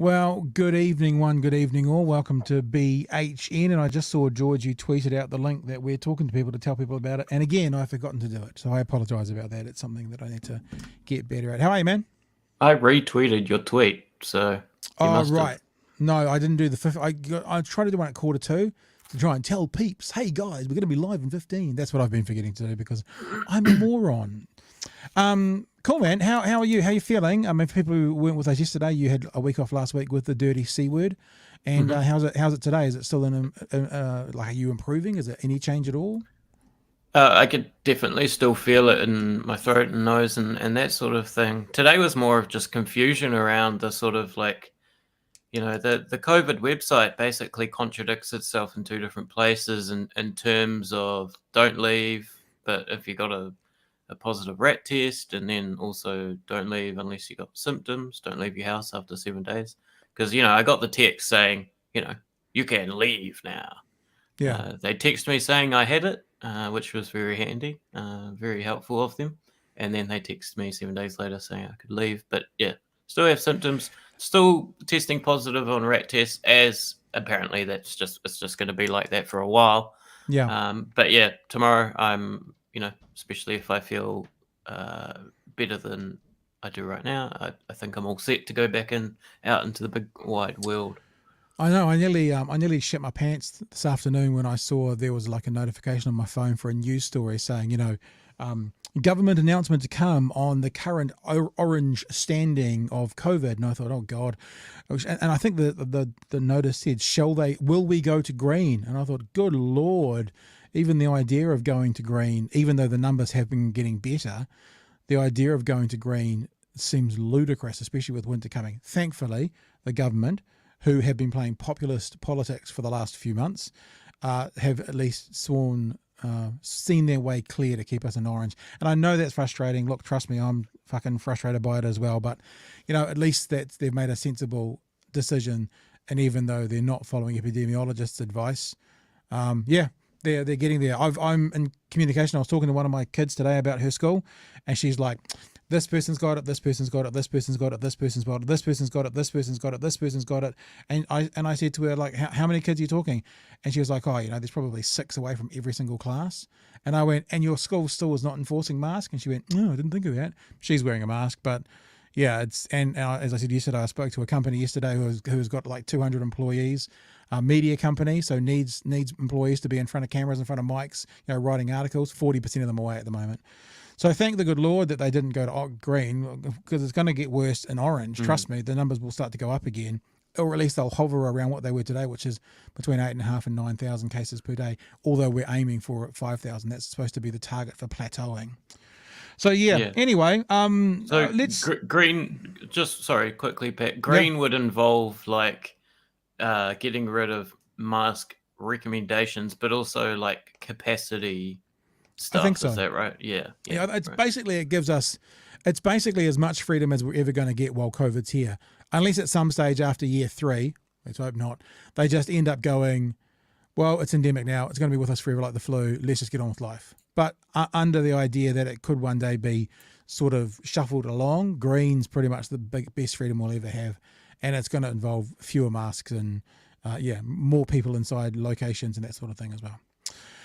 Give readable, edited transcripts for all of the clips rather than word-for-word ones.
Well, good evening, good evening all. Welcome to BHN. And I just saw, George, you tweeted out the link that we're talking to people to tell people about it. And again, I've forgotten to do it. So I apologise about that. It's something that I need to get better at. How are you, man? I retweeted your tweet, so you must right. have. No, I didn't do the fifth. I tried to do one at 1:45 to try and tell peeps, hey, guys, we're going to be live in 15. That's what I've been forgetting to do because I'm a moron. Cool, man. How are you? How are you feeling? I mean, for people who weren't with us yesterday, you had a week off last week with the dirty C word. And how's it today? Is it still like, are you improving? Is it any change at all? I could definitely still feel it in my throat and nose and that sort of thing. Today was more of just confusion around the sort of like, you know, the COVID website basically contradicts itself in two different places in terms of don't leave, but if you got a positive rat test, and then also don't leave unless you got symptoms, don't leave your house after 7 days. Because, you know, I got the text saying, you know, you can leave now. Yeah. They text me saying I had it, which was very handy, very helpful of them. And then they text me 7 days later saying I could leave. But yeah, still have symptoms, still testing positive on rat tests, as apparently it's just going to be like that for a while. Yeah. But yeah, tomorrow I'm, you know, especially if I feel better than I do right now, I think I'm all set to go back out into the big wide world. I know. I nearly shit my pants this afternoon when I saw there was like a notification on my phone for a news story saying, you know, government announcement to come on the current orange standing of COVID. And I thought, oh God. And I think the notice said, will we go to green? And I thought, good Lord. Even the idea of going to green, even though the numbers have been getting better, the idea of going to green seems ludicrous, especially with winter coming. Thankfully, the government, who have been playing populist politics for the last few months, have at least seen their way clear to keep us in orange. And I know that's frustrating. Look, trust me, I'm fucking frustrated by it as well. But, you know, at least they've made a sensible decision. And even though they're not following epidemiologists' advice, they're getting there. I'm in communication. I was talking to one of my kids today about her school, and she's like, this person's got it, this person's got it, this person's got it, this person's got it, this person's got it, this person's got it, this person's got it. And I said to her, like, how many kids are you talking? And she was like, oh, you know, there's probably 6 away from every single class. And I went, and your school still is not enforcing masks? And she went, no, I didn't think of that. She's wearing a mask, but yeah, and as I said yesterday, I spoke to a company yesterday who's got like 200 employees, a media company, so needs employees to be in front of cameras, in front of mics, you know, writing articles. 40% of them away at the moment. So thank the good Lord that they didn't go to green, because it's going to get worse in orange. Trust me, the numbers will start to go up again, or at least they'll hover around what they were today, which is between 8,500 and 9,000 cases per day. Although we're aiming for 5,000, that's supposed to be the target for plateauing. So yeah. Anyway, so let's green. Just sorry, quickly, Pat. Green would involve like getting rid of mask recommendations, but also like capacity stuff. I think so. Is that right? Yeah. It's basically, it gives us, it's basically as much freedom as we're ever going to get while COVID's here, unless at some stage after year 3, let's hope not, they just end up going, well, it's endemic now, it's going to be with us forever like the flu, let's just get on with life. But under the idea that it could one day be sort of shuffled along, green's pretty much the best freedom we'll ever have. And it's going to involve fewer masks and, more people inside locations and that sort of thing as well.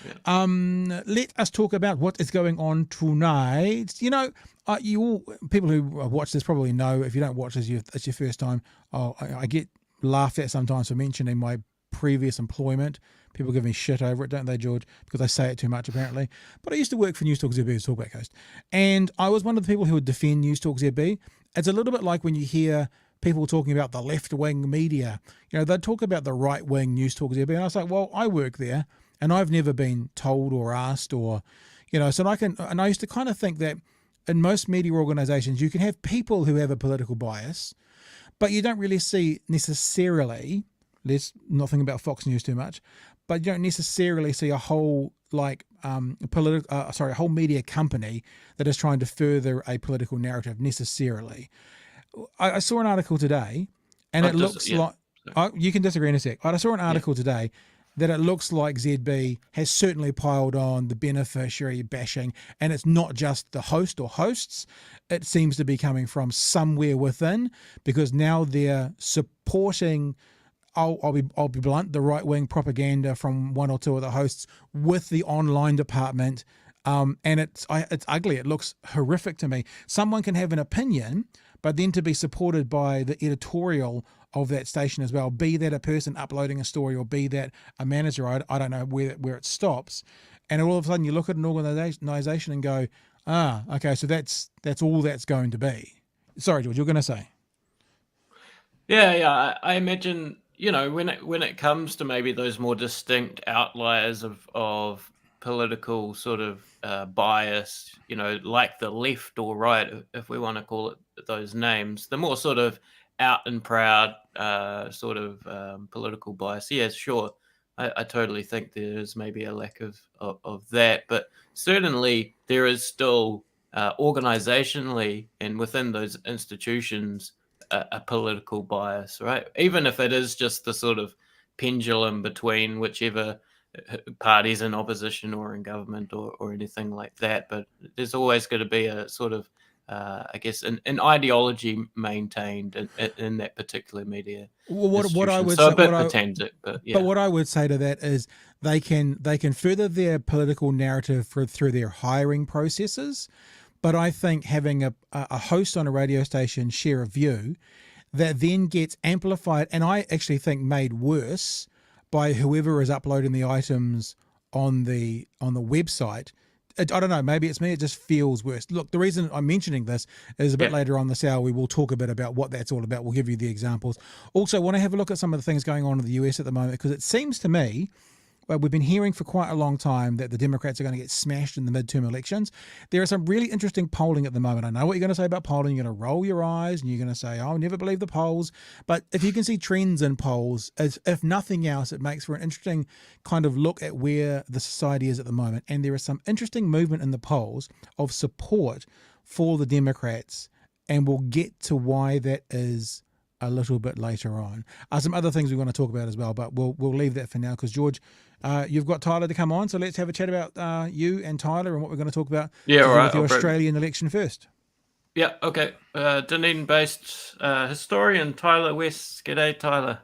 Yeah. Let us talk about what is going on tonight. You know, you all people who watch this probably know. If you don't watch this, it's your first time. I get laughed at sometimes for mentioning my previous employment. People give me shit over it, don't they, George? Because I say it too much, apparently. But I used to work for News Talk ZB, Talkback Coast. And I was one of the people who would defend News Talk ZB. It's a little bit like when you hear people talking about the left-wing media. You know, they'd talk about the right-wing News Talk ZB. And I was like, well, I work there. and I've never been told or asked or, so I used to kind of think that in most media organizations, you can have people who have a political bias, but you don't really see necessarily, let's not think about Fox News too much, but you don't necessarily see a whole a whole media company that is trying to further a political narrative necessarily. I saw an article today, and it looks like you can disagree in a sec. I saw an article today that it looks like ZB has certainly piled on the beneficiary bashing, and it's not just the host or hosts. It seems to be coming from somewhere within, because now they're supporting, I'll be blunt, the right-wing propaganda from one or two of the hosts with the online department. And it's ugly. It looks horrific to me. Someone can have an opinion, but then to be supported by the editorial of that station as well, be that a person uploading a story or be that a manager, I don't know where it stops. And all of a sudden you look at an organization and go, okay, so that's all that's going to be. Sorry, George, you're going to say. Yeah. I imagine, when it comes to maybe those more distinct outliers of political sort of bias, like the left or right, if we want to call it those names, the more sort of out and proud sort of political bias. Yes, sure. I totally think there is maybe a lack of that, but certainly there is still organizationally and within those institutions a political bias, right? Even if it is just the sort of pendulum between whichever party's in opposition or in government or anything like that. But there's always going to be a sort of, I guess, an ideology maintained in that particular media. Well, what I would so say, a bit pretends it, but yeah. But what I would say to that is they can further their political narrative through their hiring processes. But I think having a host on a radio station share a view that then gets amplified, and I actually think made worse by whoever is uploading the items on the website. I don't know, maybe it's me, it just feels worse. Look, the reason I'm mentioning this is a bit later on this hour, we will talk a bit about what that's all about. We'll give you the examples. Also, I want to have a look at some of the things going on in the US at the moment, because it seems to me, we've been hearing for quite a long time that the Democrats are going to get smashed in the midterm elections. There is some really interesting polling at the moment. I know what you're going to say about polling. You're going to roll your eyes and you're going to say, oh, never believe the polls. But if you can see trends in polls, as if nothing else, it makes for an interesting kind of look at where the society is at the moment. And there is some interesting movement in the polls of support for the Democrats. And we'll get to why that is a little bit later on. Some other things we want to talk about as well, but we'll leave that for now, because George, you've got Tyler to come on, so let's have a chat about you and Tyler and what we're going to talk about. Yeah, all right. With the Australian election first. Yeah, okay. Dunedin-based historian Tyler West. G'day, Tyler.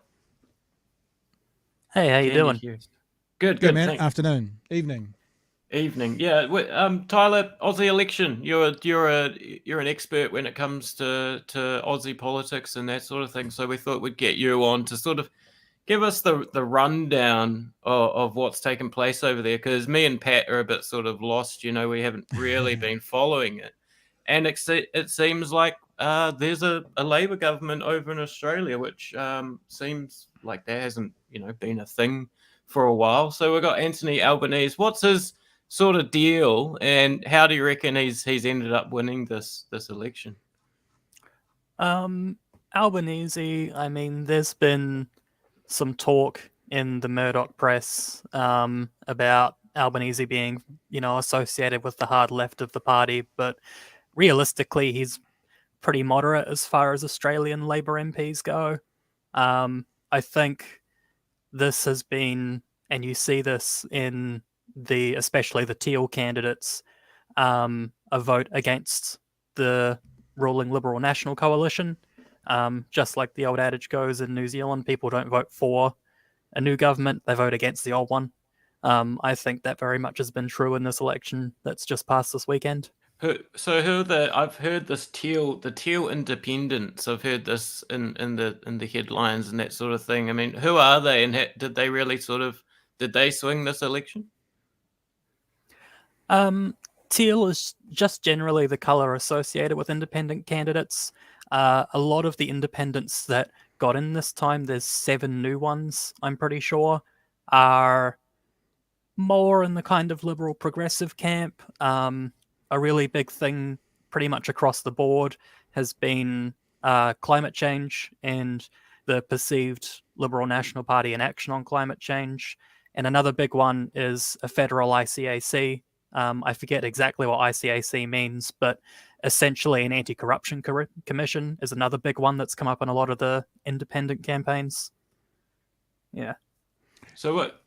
Hey, how you doing? Good, man. Thanks. Afternoon, evening. Yeah. Tyler, Aussie election. You're an expert when it comes to Aussie politics and that sort of thing. So we thought we'd get you on to sort of give us the rundown of what's taken place over there, because me and Pat are a bit sort of lost. We haven't really been following it, and it seems like there's a Labor government over in Australia, which seems like there hasn't been a thing for a while. So we've got Anthony Albanese. What's his sort of deal, and how do you reckon he's ended up winning this election? Albanese, I mean, there's been some talk in the Murdoch press about Albanese being, associated with the hard left of the party, but realistically, he's pretty moderate as far as Australian Labor MPs go. I think this has been, and you see this in especially the Teal candidates, a vote against the ruling Liberal National Coalition. Just like the old adage goes in New Zealand, people don't vote for a new government, they vote against the old one. I think that very much has been true in this election that's just passed this weekend. I've heard this the Teal Independents. I've heard this in the headlines and that sort of thing. I mean, who are they, and did they really did they swing this election? Teal is just generally the colour associated with independent candidates. A lot of the independents that got in this time, there's 7 new ones, I'm pretty sure, are more in the kind of liberal progressive camp. A really big thing pretty much across the board has been climate change and the perceived Liberal National Party inaction on climate change. And another big one is a federal ICAC. I forget exactly what ICAC means, but essentially an anti-corruption commission is another big one that's come up in a lot of the independent campaigns. Yeah. So what,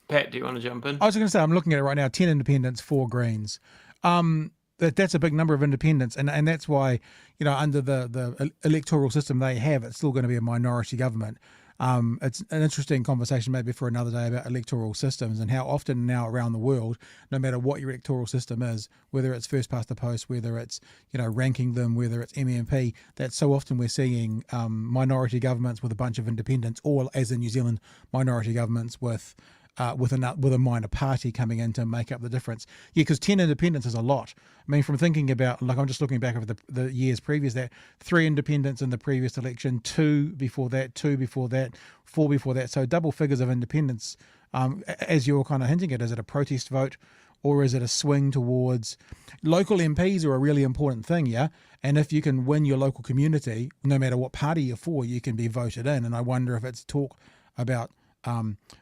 Pat, do you want to jump in? I was going to say, I'm looking at it right now, 10 independents, 4 Greens. That's a big number of independents, and that's why, under the electoral system they have, it's still going to be a minority government. It's an interesting conversation maybe for another day about electoral systems and how often now around the world, no matter what your electoral system is, whether it's first past the post, whether it's ranking them, whether it's MMP, that so often we're seeing minority governments with a bunch of independents, or as in New Zealand, minority governments with a minor party coming in to make up the difference. Yeah, because 10 independents is a lot. I mean, from thinking about, I'm just looking back over the years previous, that 3 independents in the previous election, 2 before that, 2 before that, 4 before that. So double figures of independents. As you're kind of hinting at, is it a protest vote, or is it a swing towards local MPs are a really important thing, yeah? And if you can win your local community, no matter what party you're for, you can be voted in. And I wonder if it's talk about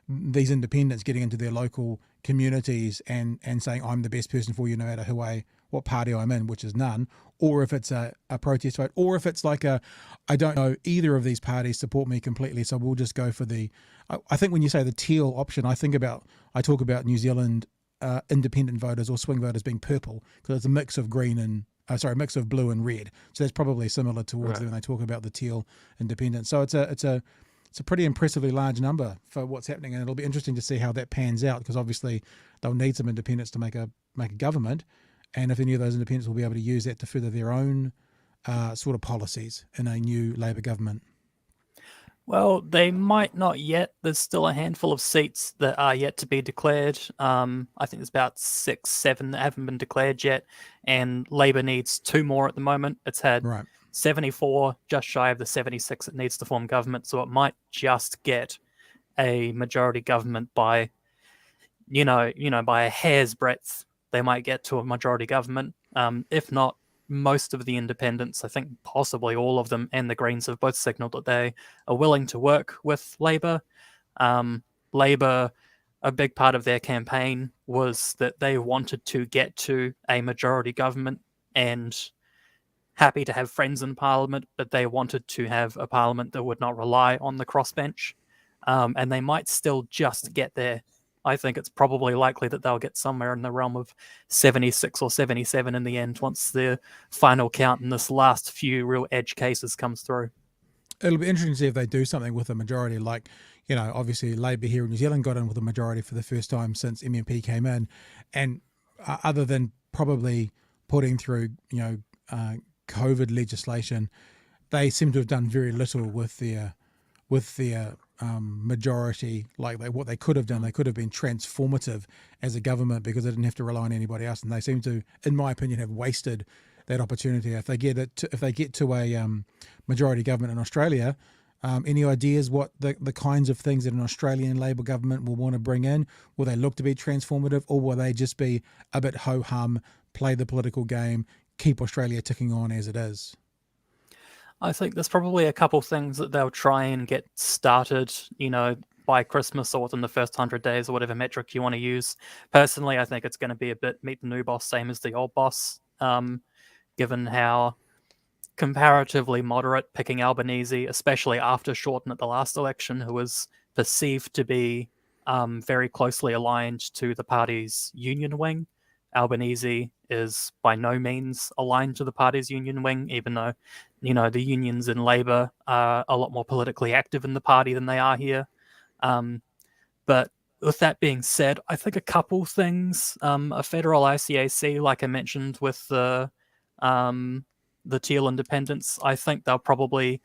these independents getting into their local communities and saying, I'm the best person for you no matter what party I'm in, which is none, or if it's a protest vote, or if it's like I don't know, either of these parties support me completely, so we'll just go for I think when you say the Teal option, I talk about New Zealand independent voters or swing voters being purple, because it's a mix of a mix of blue and red. So that's probably similar towards when they talk about the Teal independent. So it's a pretty impressively large number for what's happening, and it'll be interesting to see how that pans out, because obviously they'll need some independents to make a government, and if any of those independents will be able to use that to further their own sort of policies in a new Labor government. Well, they might not yet. There's still a handful of seats that are yet to be declared. I think there's about 6, 7 that haven't been declared yet, and Labor needs 2 more at the moment. It's had 74, just shy of the 76 it needs to form government, so it might just get a majority government by, by a hair's breadth. They might get to a majority government. If not, most of the independents, I think possibly all of them, and the Greens have both signalled that they are willing to work with Labor. Labor, a big part of their campaign was that they wanted to get to a majority government and happy to have friends in Parliament, but they wanted to have a Parliament that would not rely on the crossbench. And they might still just get there. I think it's probably likely that they'll get somewhere in the realm of 76 or 77 in the end, once the final count in this last few real edge cases comes through. It'll be interesting to see if they do something with a majority. Like, obviously Labor here in New Zealand got in with a majority for the first time since MMP came in. And other than probably putting through, COVID legislation, they seem to have done very little with their majority. Like what they could have done, they could have been transformative as a government, because they didn't have to rely on anybody else. And they seem to, in my opinion, have wasted that opportunity. If they get to a majority government in Australia, any ideas what the kinds of things that an Australian Labor government will want to bring in? Will they look to be transformative, or will they just be a bit ho-hum, play the political game, keep Australia ticking on as it is? I think there's probably a couple things that they'll try and get started, by Christmas or within the first 100 days, or whatever metric you want to use. Personally, I think it's going to be a bit meet the new boss, same as the old boss, given how comparatively moderate picking Albanese, especially after Shorten at the last election, who was perceived to be very closely aligned to the party's union wing. Albanese is by no means aligned to the party's union wing, even though, the unions in Labor are a lot more politically active in the party than they are here. But with that being said, I think a couple things, a federal ICAC, like I mentioned with the Teal independents, I think they'll probably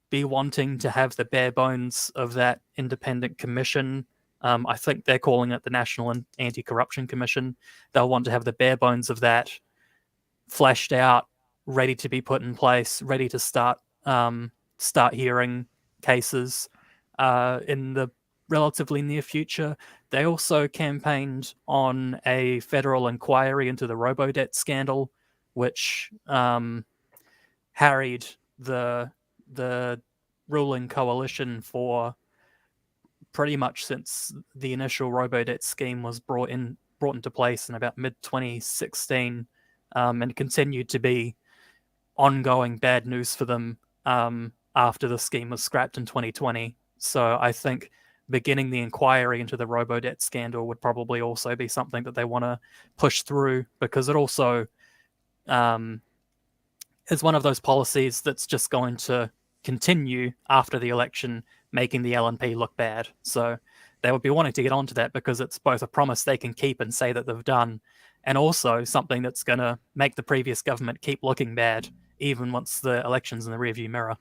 be wanting to have the bare bones of that independent commission. I think they're calling it the National Anti-Corruption Commission. They'll want to have the bare bones of that fleshed out, ready to be put in place, ready to start hearing cases in the relatively near future. They also campaigned on a federal inquiry into the robo-debt scandal, which harried the ruling coalition for pretty much since the initial robo-debt scheme was brought into place in about mid-2016, and continued to be ongoing bad news for them after the scheme was scrapped in 2020. So I think beginning the inquiry into the robo-debt scandal would probably also be something that they want to push through, because it also is one of those policies that's just going to continue after the election, making the LNP look bad. So they would be wanting to get onto that because it's both a promise they can keep and say that they've done, and also something that's going to make the previous government keep looking bad, even once the election's in the rearview mirror.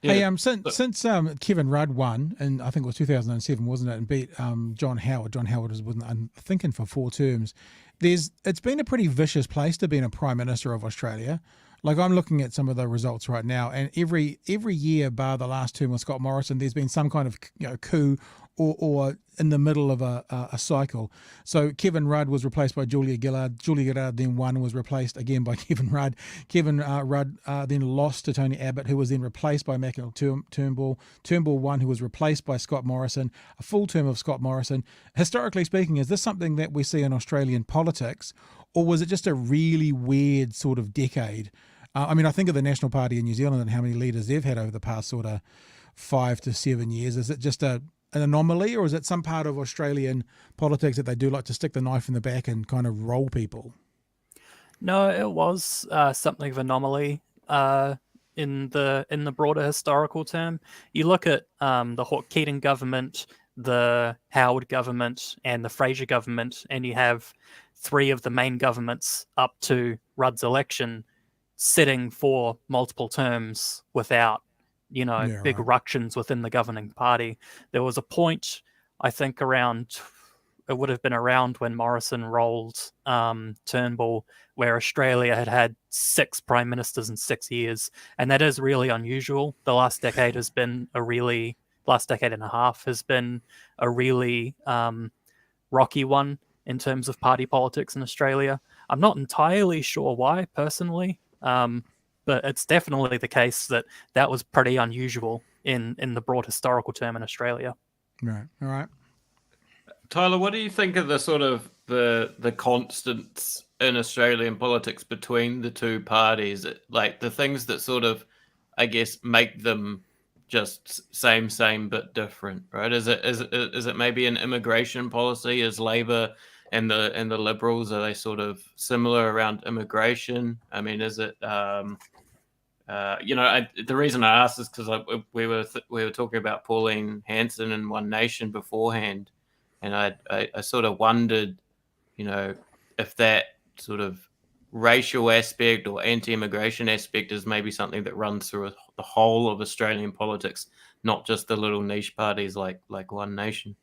Hey, since Kevin Rudd won, and I think it was 2007, wasn't it, and beat John Howard. John Howard was, I'm thinking, for 4 terms. It's been a pretty vicious place to be a Prime Minister of Australia. Like, I'm looking at some of the results right now, and every year, bar the last term with Scott Morrison, there's been some kind of coup or in the middle of a cycle. So Kevin Rudd was replaced by Julia Gillard. Julia Gillard then won and was replaced again by Kevin Rudd. Kevin Rudd then lost to Tony Abbott, who was then replaced by Michael Turnbull. Turnbull won, who was replaced by Scott Morrison. A full term of Scott Morrison. Historically speaking, is this something that we see in Australian politics, or was it just a really weird sort of decade? I mean, I think of the National Party in New Zealand and how many leaders they've had over the past sort of 5 to 7 years. Is it just an anomaly, or is it some part of Australian politics that they do like to stick the knife in the back and kind of roll people? No, it was something of an anomaly in the broader historical term. You look at the Hawke Keating government, the Howard government, and the Fraser government, and you have 3 of the main governments up to Rudd's election sitting for multiple terms without, big ructions within the governing party. There was a point, I think, it would have been around when Morrison rolled Turnbull, where Australia had 6 prime ministers in 6 years, and that is really unusual. The last decade and a half has been a really rocky one in terms of party politics in Australia. I'm not entirely sure why, personally, but it's definitely the case that was pretty unusual in the broad historical term in Australia. Right. All right. Tyler, what do you think of the sort of the constants in Australian politics between the two parties? Like the things that sort of, I guess, make them just same but different, right? Is it maybe an immigration policy? Is Labor and the Liberals, are they sort of similar around immigration? I mean, is it the reason I asked is because we were talking about Pauline Hanson and One Nation beforehand, and I sort of wondered, if that sort of racial aspect or anti-immigration aspect is maybe something that runs through the whole of Australian politics, not just the little niche parties like One Nation.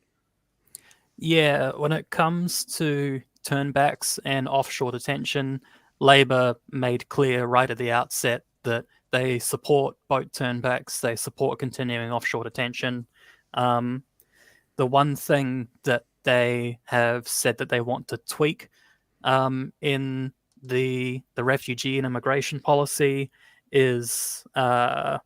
Yeah, when it comes to turnbacks and offshore detention, Labor made clear right at the outset that they support both turnbacks, they support continuing offshore detention. The one thing that they have said that they want to tweak in the refugee and immigration policy is they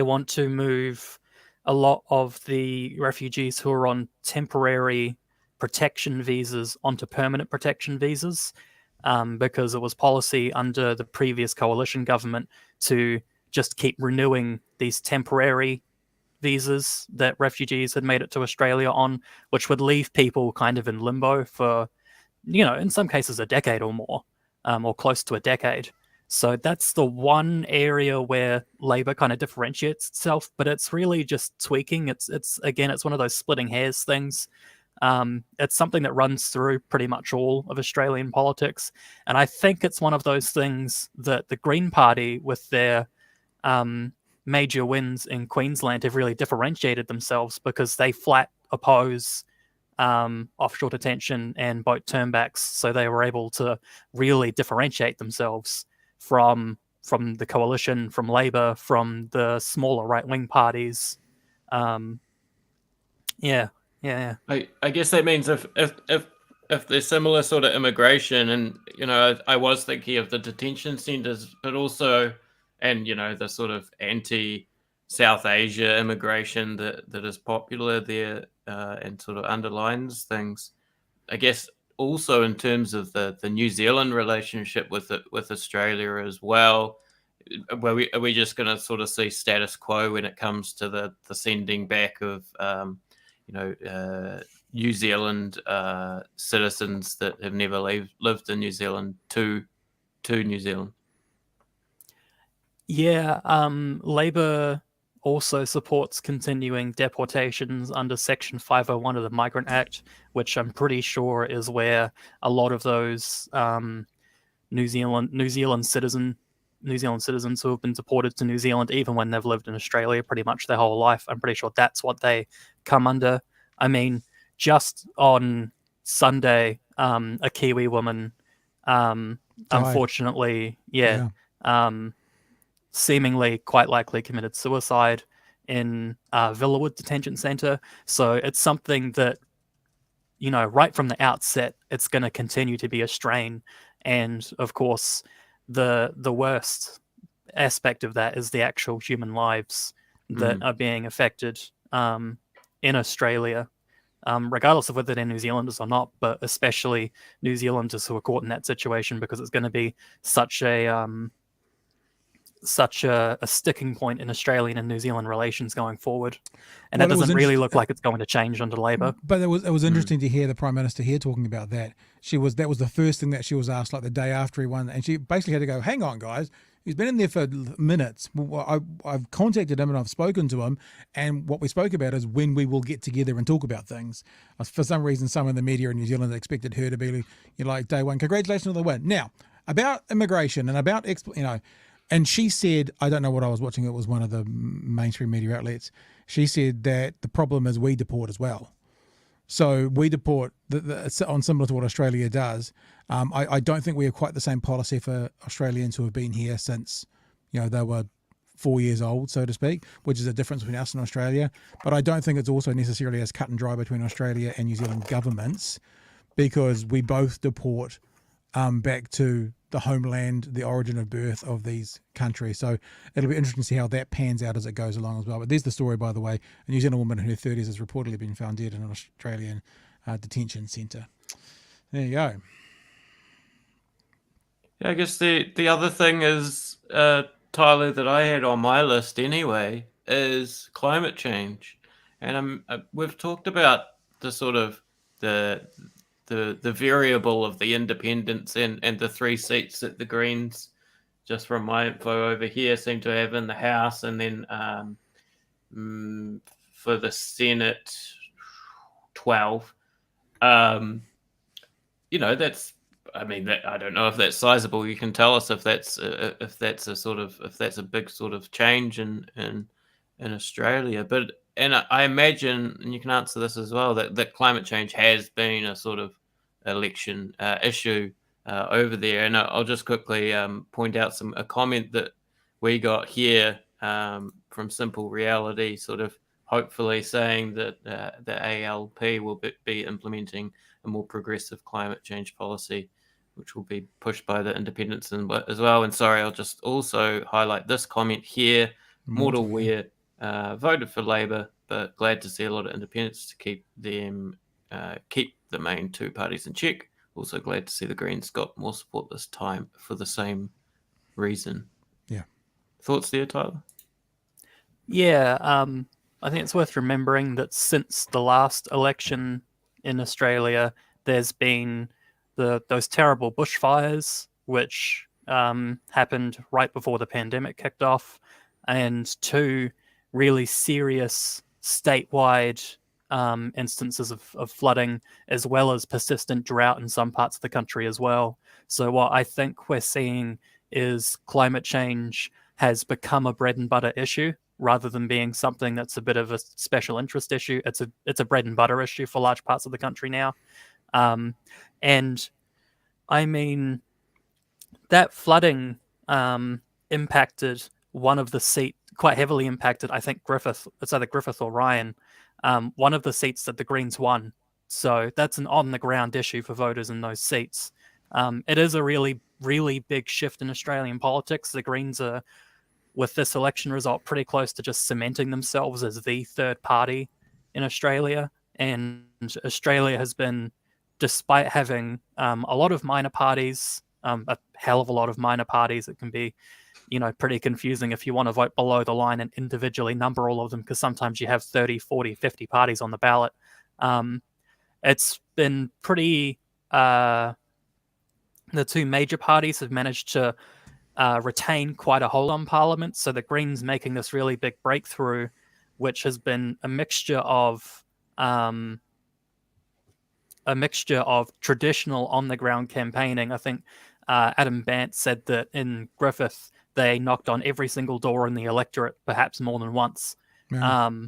want to move a lot of the refugees who are on temporary protection visas onto permanent protection visas, because it was policy under the previous coalition government to just keep renewing these temporary visas that refugees had made it to Australia on, which would leave people kind of in limbo for, in some cases a decade or more, or close to a decade. So that's the one area where Labor kind of differentiates itself, but it's really just tweaking. It's one of those splitting hairs things. It's something that runs through pretty much all of Australian politics, and I think it's one of those things that the Green Party, with their major wins in Queensland, have really differentiated themselves, because they flat oppose offshore detention and boat turnbacks, so they were able to really differentiate themselves from the coalition, from Labor, from the smaller right-wing parties, Yeah, yeah, yeah. I guess that means if there's similar sort of immigration, and I was thinking of the detention centers, but also, and the sort of anti-South Asia immigration that is popular there, and sort of underlines things. I guess also in terms of the New Zealand relationship with Australia as well. Are we just going to sort of see status quo when it comes to the sending back of New Zealand citizens that have never lived in New Zealand to New Zealand? Yeah, Labour also supports continuing deportations under Section 501 of the Migrant Act, which I'm pretty sure is where a lot of those New Zealand citizens who have been deported to New Zealand, even when they've lived in Australia pretty much their whole life, I'm pretty sure that's what they come under. I mean, just on Sunday, a Kiwi woman, unfortunately, seemingly quite likely committed suicide in Villawood Detention Centre. So it's something that, right from the outset, it's going to continue to be a strain. And of course, the worst aspect of that is the actual human lives that are being affected in Australia, regardless of whether they're New Zealanders or not, but especially New Zealanders who are caught in that situation, because it's going to be such a sticking point in Australian and New Zealand relations going forward, and that doesn't really look like it's going to change under Labor. But it was interesting to hear the Prime Minister here talking about that. That was the first thing that she was asked, like the day after he won, and she basically had to go, "Hang on, guys. He's been in there for minutes. I've contacted him and I've spoken to him, and what we spoke about is when we will get together and talk about things." For some reason, some in the media in New Zealand expected her to be like day one. Congratulations on the win. Now, about immigration and about and she said, I don't know what I was watching, it was one of the mainstream media outlets. She said that the problem is we deport as well. So we deport on similar to what Australia does. I don't think we have quite the same policy for Australians who have been here since, they were 4 years old, so to speak, which is a difference between us and Australia. But I don't think it's also necessarily as cut and dry between Australia and New Zealand governments, because we both deport back to the homeland, the origin of birth of these countries. So it'll be interesting to see how that pans out as it goes along as well. But there's the story, by the way. A New Zealand woman in her 30s has reportedly been found dead in an Australian detention centre. There you go. Yeah, I guess the other thing is, Tyler, that I had on my list anyway, is climate change. And we've talked about the sort of the variable of the independents and the 3 seats that the Greens, just from my info over here, seem to have in the House, and then for the Senate, 12. That's, I mean, I don't know if that's sizable. You can tell us if that's a big sort of change in Australia. But I imagine, and you can answer this as well, that climate change has been a sort of election issue over there. And I'll just quickly point out a comment that we got here from Simple Reality, sort of hopefully saying that the ALP will be implementing a more progressive climate change policy, which will be pushed by the independents as well. And sorry, I'll just also highlight this comment here. Mortal Weir voted for Labor, but glad to see a lot of independents to keep the main 2 parties in check. Also glad to see the Greens got more support this time for the same reason. Yeah. Thoughts there, Tyler? Yeah, I think it's worth remembering that since the last election in Australia, there's been those terrible bushfires, which happened right before the pandemic kicked off, and 2 really serious statewide instances of flooding, as well as persistent drought in some parts of the country as well. So what I think we're seeing is climate change has become a bread and butter issue, rather than being something that's a bit of a special interest issue. It's a bread and butter issue for large parts of the country now. And I mean, that flooding impacted one of the seat, quite heavily impacted, I think, Griffith. It's either Griffith or Ryan. one of the seats that the Greens won. So that's an on-the-ground issue for voters in those seats. It is a really, really big shift in Australian politics. The Greens are, with this election result, pretty close to just cementing themselves as the third party in Australia. And Australia has been, despite having a lot of minor parties, a hell of a lot of minor parties, it can be, pretty confusing if you want to vote below the line and individually number all of them, because sometimes you have 30, 40, 50 parties on the ballot. It's been pretty... the two major parties have managed to retain quite a hold on Parliament. So the Greens making this really big breakthrough, which has been a mixture of traditional on-the-ground campaigning. I think Adam Bant said that in Griffith they knocked on every single door in the electorate, perhaps more than once. Yeah.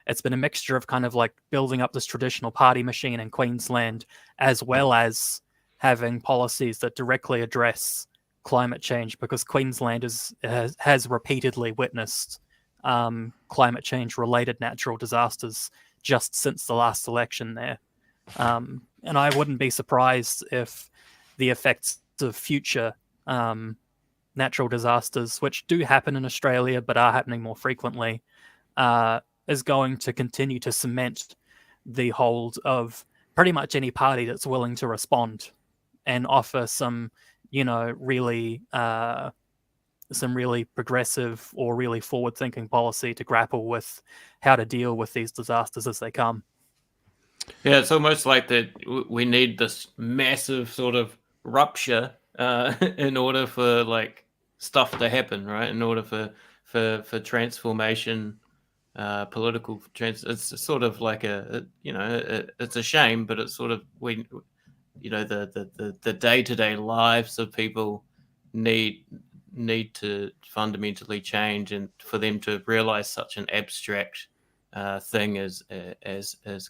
It's been a mixture of kind of like building up this traditional party machine in Queensland, as well as having policies that directly address climate change, because Queensland has repeatedly witnessed climate change related natural disasters just since the last election there. And I wouldn't be surprised if the effects of future natural disasters, which do happen in Australia but are happening more frequently, is going to continue to cement the hold of pretty much any party that's willing to respond and offer some, really progressive or really forward-thinking policy to grapple with how to deal with these disasters as they come. Yeah, it's almost like that we need this massive sort of rupture in order for like stuff to happen, right? In order for transformation, political it's sort of like it's a shame, but it's sort of the day-to-day lives of people need to fundamentally change, and for them to realize such an abstract thing as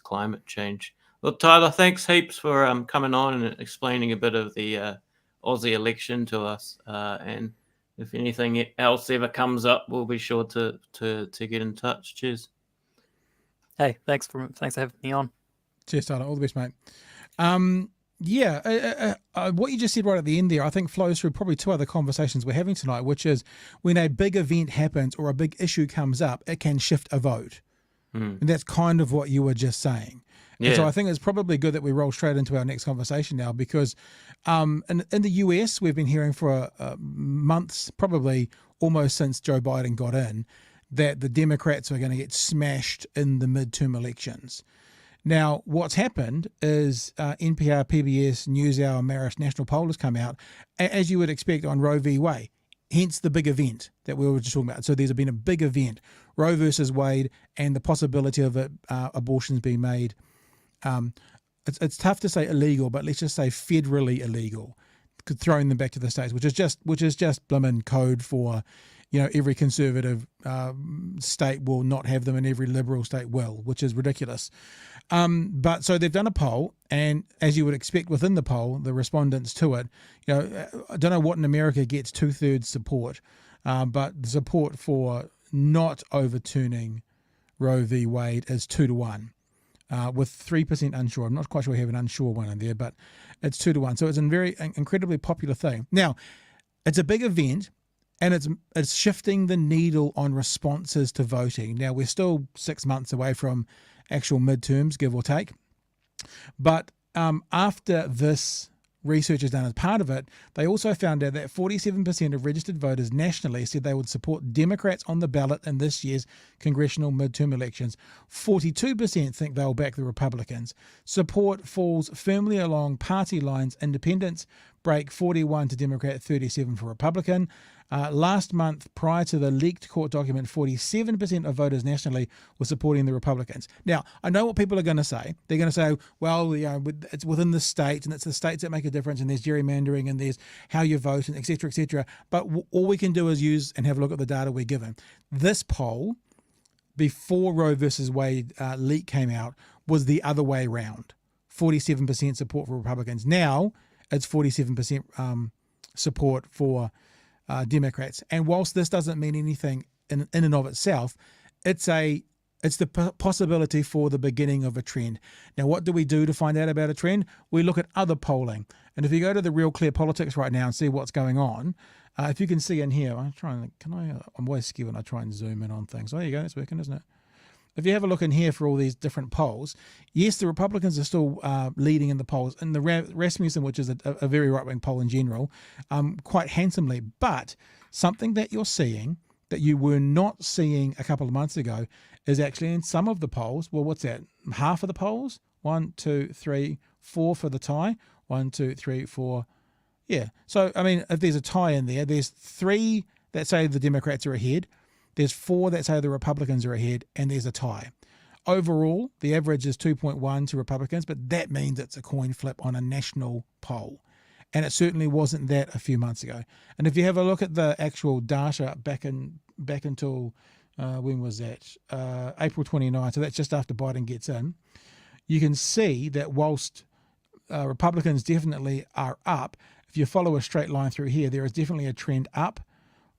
climate change. Well, Tyler, thanks heaps for coming on and explaining a bit of the Aussie election to us. And if anything else ever comes up, we'll be sure to get in touch. Cheers. Hey, thanks for having me on. Cheers, Tyler. All the best, mate. What you just said right at the end there, I think flows through probably two other conversations we're having tonight, which is when a big event happens or a big issue comes up, it can shift a vote. And that's kind of what you were just saying. Yeah. And so I think it's probably good that we roll straight into our next conversation now, because in the US, we've been hearing for months, probably almost since Joe Biden got in, that the Democrats are going to get smashed in the midterm elections. Now, what's happened is NPR, PBS, NewsHour, Marist National Poll has come out, as you would expect, on Roe v. Wade, hence the big event that we were just talking about. So there's been a big event, Roe versus Wade, and the possibility of abortions being made. It's tough to say illegal, but let's just say federally illegal, throwing them back to the states, which is just blimmin' code for, every conservative state will not have them and every liberal state will, which is ridiculous. But so they've done a poll, and as you would expect within the poll, the respondents to it, I don't know what in America gets 2/3 support, but the support for not overturning Roe v. Wade is 2-1, with 3% unsure. I'm not quite sure we have an unsure one in there, but it's 2-1. So it's a very incredibly popular thing. Now, it's a big event, and it's shifting the needle on responses to voting. Now, we're still 6 months away from actual midterms, give or take. But after this research is done as part of it, they also found out that 47% of registered voters nationally said they would support Democrats on the ballot in this year's congressional midterm elections. 42% think they'll back the Republicans. Support falls firmly along party lines. Independents break 41 to Democrat, 37 for Republican. Last month, prior to the leaked court document, 47% of voters nationally were supporting the Republicans. Now, I know what people are going to say. They're going to say, well, it's within the states, and it's the states that make a difference, and there's gerrymandering, and there's how you vote, and et cetera, et cetera. But all we can do is use and have a look at the data we're given. This poll, before Roe versus Wade leak came out, was the other way around. 47% support for Republicans. Now, it's 47% support for Democrats. And whilst this doesn't mean anything in and of itself, it's a It's the possibility for the beginning of a trend. Now, what do we do to find out about a trend? We look at other polling. And if you go to the Real Clear Politics right now and see what's going on, if you can see in here, I'm always scared when I try and zoom in on things. Oh, there you go, that's working, isn't it? If you have a look in here for all these different polls, yes, the Republicans are still leading in the polls, in the Rasmussen, which is a very right-wing poll in general, quite handsomely. But something that you're seeing that you were not seeing a couple of months ago is actually in some of the polls. Well, what's that? Half of the polls? 1, 2, 3, 4 for the tie. 1, 2, 3, 4. Yeah. So, I mean, if there's a tie in there, there's 3 that say the Democrats are ahead. There's 4 that say the Republicans are ahead, and there's a tie. Overall, the average is 2.1 to Republicans, but that means it's a coin flip on a national poll. And it certainly wasn't that a few months ago. And if you have a look at the actual data back until, when was that? April 29. So that's just after Biden gets in. You can see that whilst Republicans definitely are up, if you follow a straight line through here, there is definitely a trend up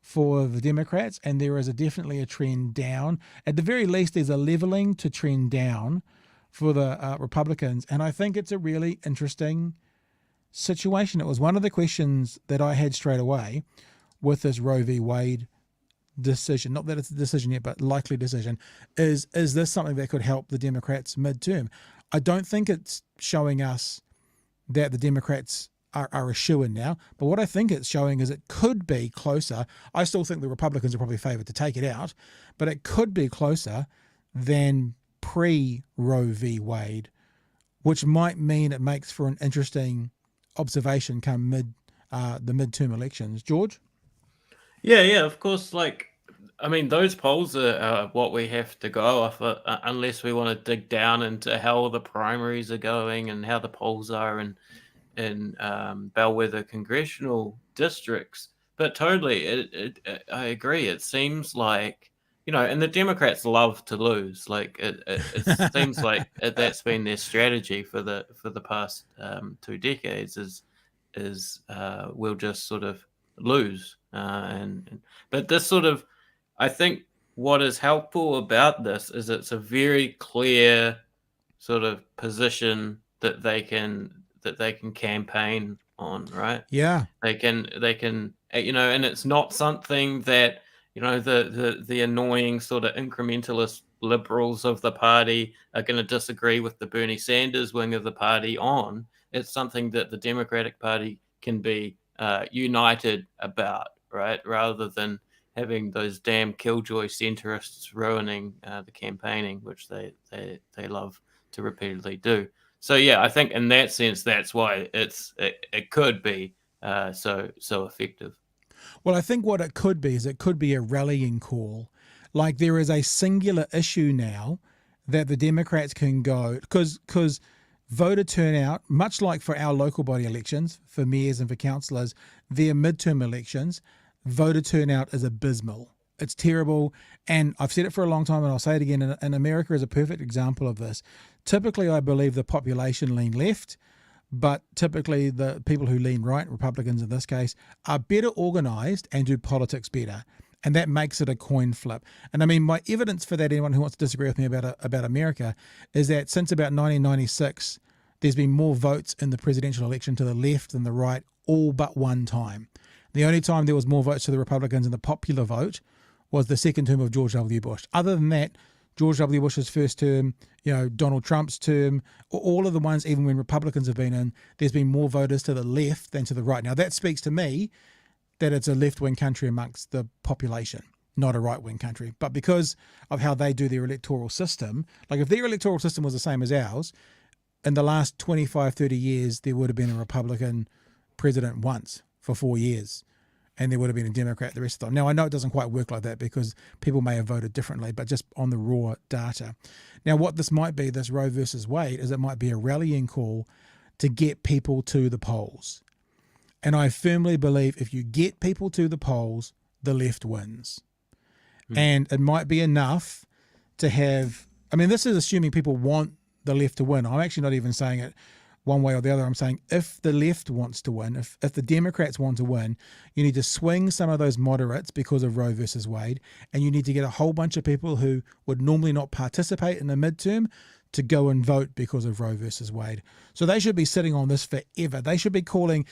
for the Democrats, and there is definitely a trend down. At the very least, there's a leveling to trend down for the Republicans. And I think it's a really interesting situation. It was one of the questions that I had straight away with this Roe v. Wade decision. Not that it's a decision yet, but likely decision. Is this something that could help the Democrats midterm? I don't think it's showing us that the Democrats are a shoo-in now, but what I think it's showing is it could be closer. I still think the Republicans are probably favored to take it out, but it could be closer than pre-Roe v. Wade, which might mean it makes for an interesting observation come the midterm elections. George? Yeah, of course. Like, I mean, those polls are what we have to go off, unless we want to dig down into how the primaries are going and how the polls are in bellwether congressional districts. But totally, I agree. It seems like, and the Democrats love to lose. Like it seems like that's been their strategy for the past 2 decades. Is we'll just sort of lose, but this sort of, I think what is helpful about this is it's a very clear sort of position that they can campaign on, right? Yeah. They can, and it's not something that, the annoying sort of incrementalist liberals of the party are going to disagree with the Bernie Sanders wing of the party on. It's something that the Democratic Party can be united about, right? Rather than having those damn killjoy centrists ruining the campaigning, which they love to repeatedly do. So yeah, I think in that sense, that's why it could be so effective. Well, I think what it could be is it could be a rallying call. Like there is a singular issue now that the Democrats can go, because voter turnout, much like for our local body elections, for mayors and for councillors, their midterm elections, voter turnout is abysmal. It's terrible. And I've said it for a long time, and I'll say it again, and America is a perfect example of this. Typically, I believe the population lean left, but typically the people who lean right, Republicans in this case, are better organised and do politics better. And that makes it a coin flip. And I mean, my evidence for that, anyone who wants to disagree with me about America, is that since about 1996, there's been more votes in the presidential election to the left than the right, all but one time. The only time there was more votes to the Republicans in the popular vote was the second term of George W. Bush. Other than that, George W. Bush's first term, Donald Trump's term, all of the ones, even when Republicans have been in, there's been more voters to the left than to the right. Now, that speaks to me that it's a left-wing country amongst the population, not a right-wing country. But because of how they do their electoral system, like if their electoral system was the same as ours, in the last 25, 30 years, there would have been a Republican president once for 4 years, and there would have been a Democrat the rest of the time. Now, I know it doesn't quite work like that because people may have voted differently, but just on the raw data. Now, what this might be, this Roe versus Wade, is it might be a rallying call to get people to the polls. And I firmly believe if you get people to the polls, the left wins. And it might be enough to have, I mean, this is assuming people want the left to win. I'm actually not even saying it. one way or the other. I'm saying if the left wants to win, if the Democrats want to win, you need to swing some of those moderates because of Roe versus Wade, and you need to get a whole bunch of people who would normally not participate in the midterm to go and vote because of Roe versus Wade. So they should be sitting on this forever. They should be calling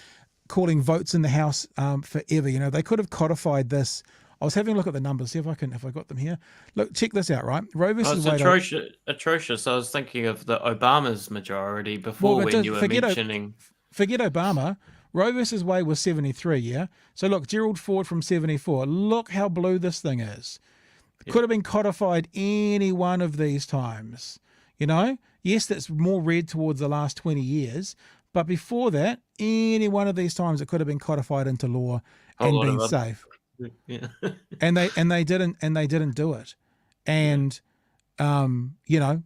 votes in the House forever. You know, they could have codified this. I was having a look at the numbers, see if I got them here. Look, check this out, right? Roe versus Wade. Atrocious. I was thinking of the Obama's majority before when you were mentioning. Forget Obama. Roe versus Wade was 73, yeah? So look, Gerald Ford from 74. Look how blue this thing is. It could have been codified any one of these times. You know? Yes, that's more red towards the last 20 years. But before that, any one of these times it could have been codified into law and been safe. Yeah. and they didn't do it. And you know,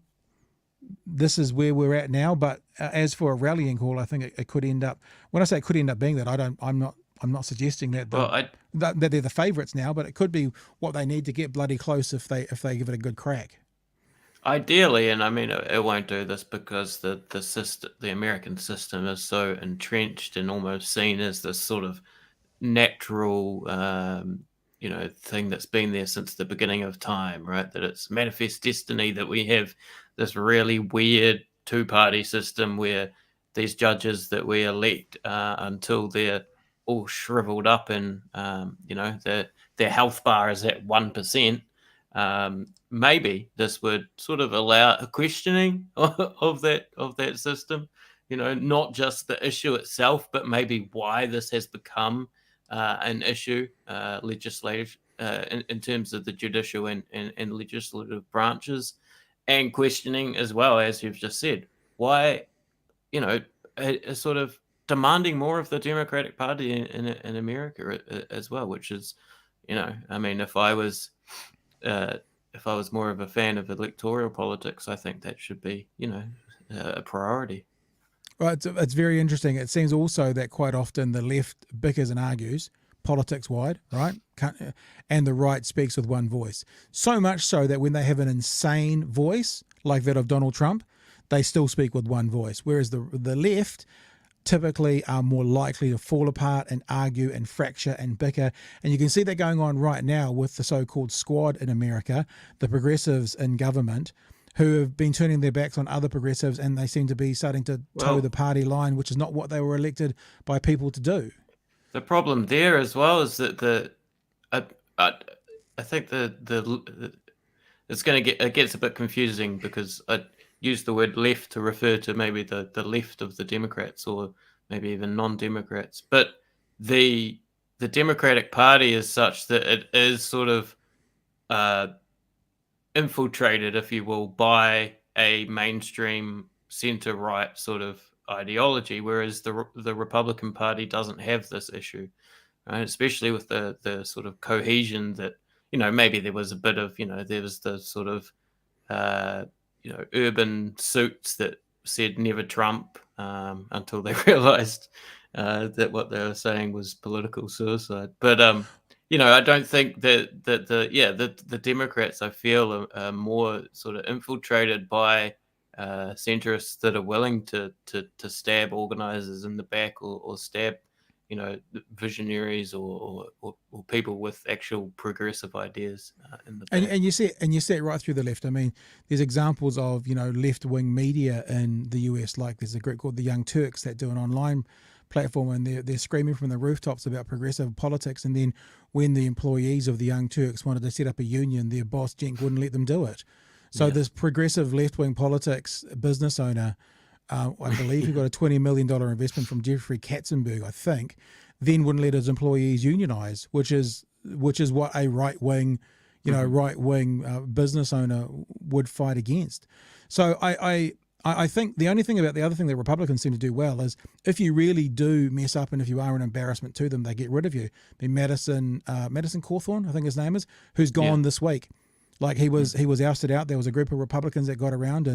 this is where we're at now. But as for a rallying call, I think it could end up, when I say it could end up being that, I'm not suggesting that that they're the favourites now, but it could be what they need to get bloody close if they give it a good crack. Ideally, and I mean, it won't do this because the system, the American system, is so entrenched and almost seen as this sort of natural, thing that's been there since the beginning of time, right? That it's manifest destiny that we have this really weird two-party system where these judges that we elect until they're all shriveled up and their health bar is at 1%. Maybe this would sort of allow a questioning of that system, not just the issue itself, but maybe why this has become an issue legislative in terms of the judicial and legislative branches, and questioning as well, as you've just said, why, sort of demanding more of the Democratic Party in America as well, which is, I mean, if I was more of a fan of electoral politics, I think that should be, a priority. Well, it's very interesting. It seems also that quite often the left bickers and argues politics-wide, right? And the right speaks with one voice. So much so that when they have an insane voice, like that of Donald Trump, they still speak with one voice. Whereas the left typically are more likely to fall apart and argue and fracture and bicker. And you can see that going on right now with the so-called squad in America, the progressives in government, who have been turning their backs on other progressives, and they seem to be starting to toe the party line, which is not what they were elected by people to do. The problem there as well is that I think it gets a bit confusing because I use the word left to refer to maybe the left of the Democrats or maybe even non-Democrats, but the Democratic Party is such that it is sort of infiltrated, if you will, by a mainstream centre-right sort of ideology, whereas the Republican Party doesn't have this issue, right? Especially with the sort of cohesion that, maybe there was a bit of, there was the sort of, urban suits that said never Trump until they realized that what they were saying was political suicide. But, I don't think that the Democrats, I feel, are more sort of infiltrated by centrists that are willing to stab organizers in the back or stab, visionaries or people with actual progressive ideas in the back. And you see it right through the left. I mean, there's examples of, left-wing media in the US, like there's a group called the Young Turks that do an online platform, and they're screaming from the rooftops about progressive politics, and then when the employees of the Young Turks wanted to set up a union, their boss Jenk wouldn't let them do it. So this progressive left-wing politics business owner, I believe he got a $20 million investment from Jeffrey Katzenberg, I think, then wouldn't let his employees unionize, which is what a right-wing, business owner would fight against. So I think the other thing that Republicans seem to do well is if you really do mess up and if you are an embarrassment to them, they get rid of you. I mean, Madison Cawthorn, I think his name is, who's gone this week. Like he was ousted out. There was a group of Republicans that got around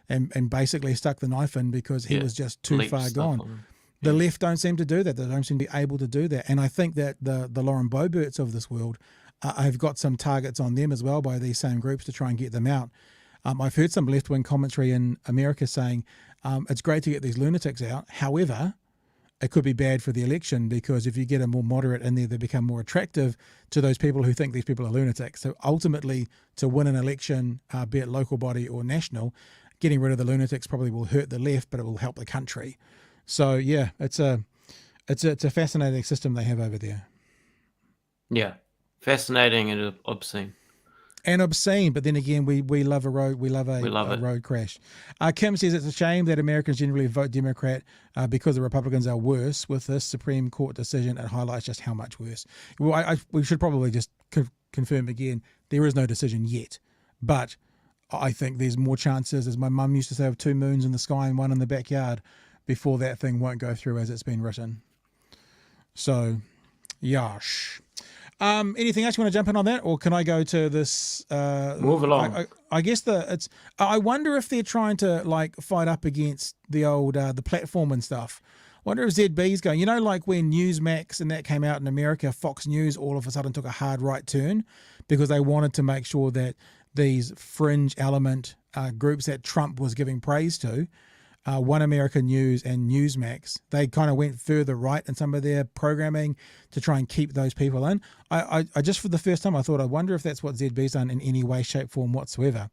and basically stuck the knife in because he was just too far gone. The left don't seem to do that. They don't seem to be able to do that. And I think that the Lauren Boeberts of this world have got some targets on them as well by these same groups to try and get them out. I've heard some left-wing commentary in America saying it's great to get these lunatics out. However, it could be bad for the election because if you get a more moderate in there, they become more attractive to those people who think these people are lunatics. So ultimately, to win an election, be it local body or national, getting rid of the lunatics probably will hurt the left, but it will help the country. So yeah, it's a fascinating system they have over there. Yeah, fascinating and obscene. And obscene, but then again, we love a road. We love a road crash. Kim says it's a shame that Americans generally vote Democrat because the Republicans are worse. With this Supreme Court decision, it highlights just how much worse. Well, we should probably just confirm again, there is no decision yet, but I think there's more chances, as my mum used to say, of 2 moons in the sky and 1 in the backyard before that thing won't go through as it's been written. So, yash. Anything else you want to jump in on that, or can I go to this? Move along. I guess I wonder if they're trying to like fight up against the old the platform and stuff. I wonder if ZB's going. You know, like when Newsmax and that came out in America, Fox News all of a sudden took a hard right turn because they wanted to make sure that these fringe element groups that Trump was giving praise to. One American News and Newsmax, they kind of went further right in some of their programming to try and keep those people in. I just for the first time, I thought, I wonder if that's what ZB's done in any way, shape, form whatsoever.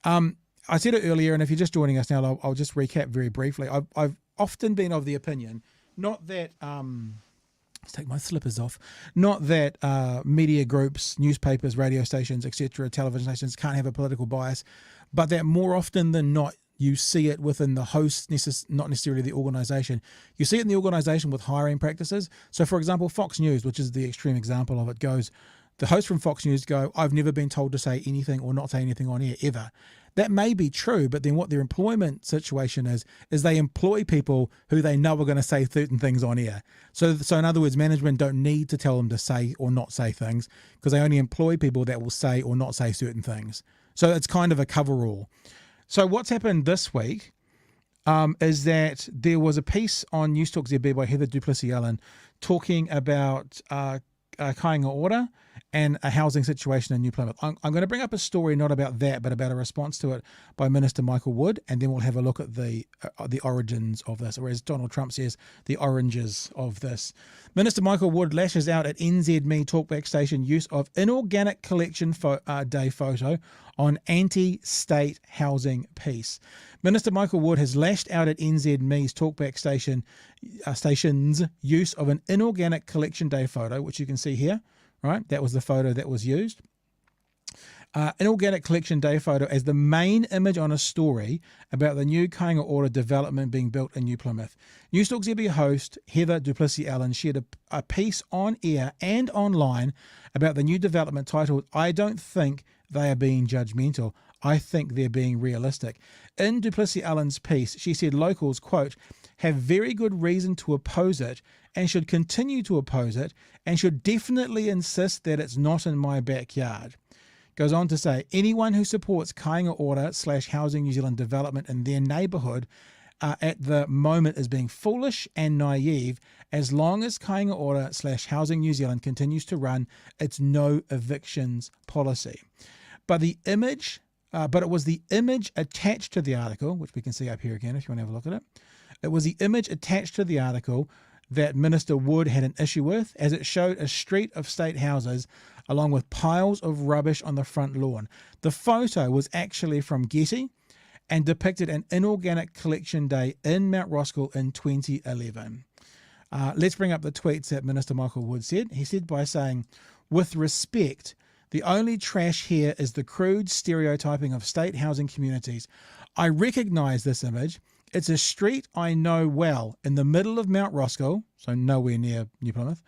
I said it earlier, and if you're just joining us now, I'll just recap very briefly. I've often been of the opinion, not that, let's take my slippers off, not that media groups, newspapers, radio stations, etc., television stations can't have a political bias, but that more often than not, you see it within the host, not necessarily the organisation. You see it in the organisation with hiring practices. So, for example, Fox News, which is the extreme example of it, goes, the hosts from Fox News go, I've never been told to say anything or not say anything on air, ever. That may be true, but then what their employment situation is they employ people who they know are going to say certain things on air. So in other words, management don't need to tell them to say or not say things because they only employ people that will say or not say certain things. So it's kind of a coverall. So what's happened this week is that there was a piece on News Talk ZB by Heather Duplessis-Allen talking about Kāinga Ora and a housing situation in New Plymouth. I'm going to bring up a story not about that, but about a response to it by Minister Michael Wood, and then we'll have a look at the origins of this, or as Donald Trump says, the oranges of this. Minister Michael Wood lashes out at NZME talkback station use of inorganic collection day photo on anti-state housing piece. Minister Michael Wood has lashed out at NZME's talkback station's use of an inorganic collection day photo, which you can see here. Right, that was the photo that was used. Inorganic collection day photo as the main image on a story about the new Kāinga Ora development being built in New Plymouth. News Talk ZB host Heather Duplessis-Allen shared a piece on air and online about the new development titled, I don't think they are being judgmental. I think they're being realistic. In Duplessis-Allen's piece, she said locals, quote, have very good reason to oppose it and should continue to oppose it and should definitely insist that it's not in my backyard. Goes on to say, anyone who supports Kāinga Ora / Housing New Zealand development in their neighbourhood at the moment is being foolish and naive as long as Kāinga Ora / Housing New Zealand continues to run its no evictions policy. But it was the image attached to the article, which we can see up here again if you want to have a look at it. It was the image attached to the article that Minister Wood had an issue with, as it showed a street of state houses along with piles of rubbish on the front lawn. The photo was actually from Getty and depicted an inorganic collection day in Mount Roskill in 2011. Let's bring up the tweets that Minister Michael Wood said. He said by saying, with respect, the only trash here is the crude stereotyping of state housing communities. I recognise this image. It's a street I know well in the middle of Mount Roskill, so nowhere near New Plymouth.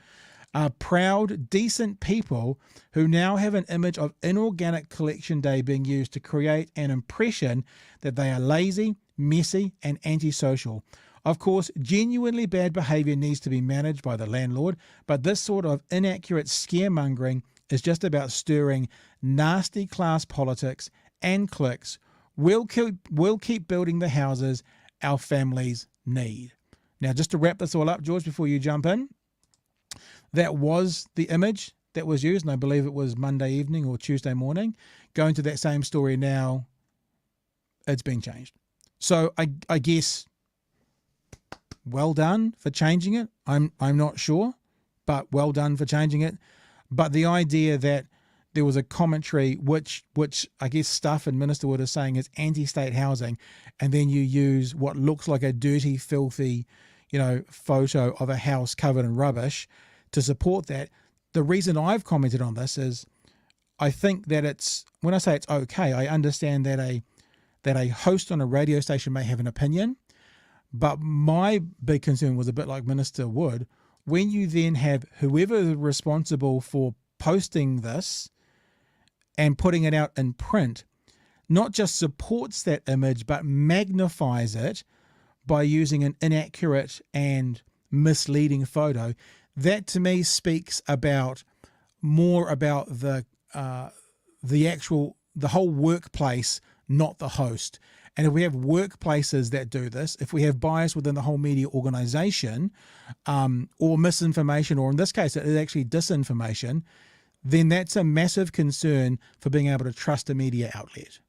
Proud, decent people who now have an image of inorganic collection day being used to create an impression that they are lazy, messy, and antisocial. Of course, genuinely bad behaviour needs to be managed by the landlord, but this sort of inaccurate scaremongering is just about stirring nasty class politics and cliques. We'll keep building the houses our families need. Now, just to wrap this all up, George, before you jump in, that was the image that was used, and I believe it was Monday evening or Tuesday morning. Going to that same story now, it's been changed. So I guess well done for changing it. I'm not sure, but well done for changing it. But the idea that there was a commentary which I guess Stuff and Minister Wood is saying is anti-state housing, and then you use what looks like a dirty, filthy, photo of a house covered in rubbish to support that. The reason I've commented on this is I think that when I say it's okay, I understand that a host on a radio station may have an opinion, but my big concern was a bit like Minister Wood. When you then have whoever is responsible for posting this and putting it out in print, not just supports that image, but magnifies it by using an inaccurate and misleading photo, that to me speaks more about the whole workplace, not the host. And if we have workplaces that do this, if we have bias within the whole media organization, or misinformation, or in this case, it is actually disinformation, then that's a massive concern for being able to trust a media outlet.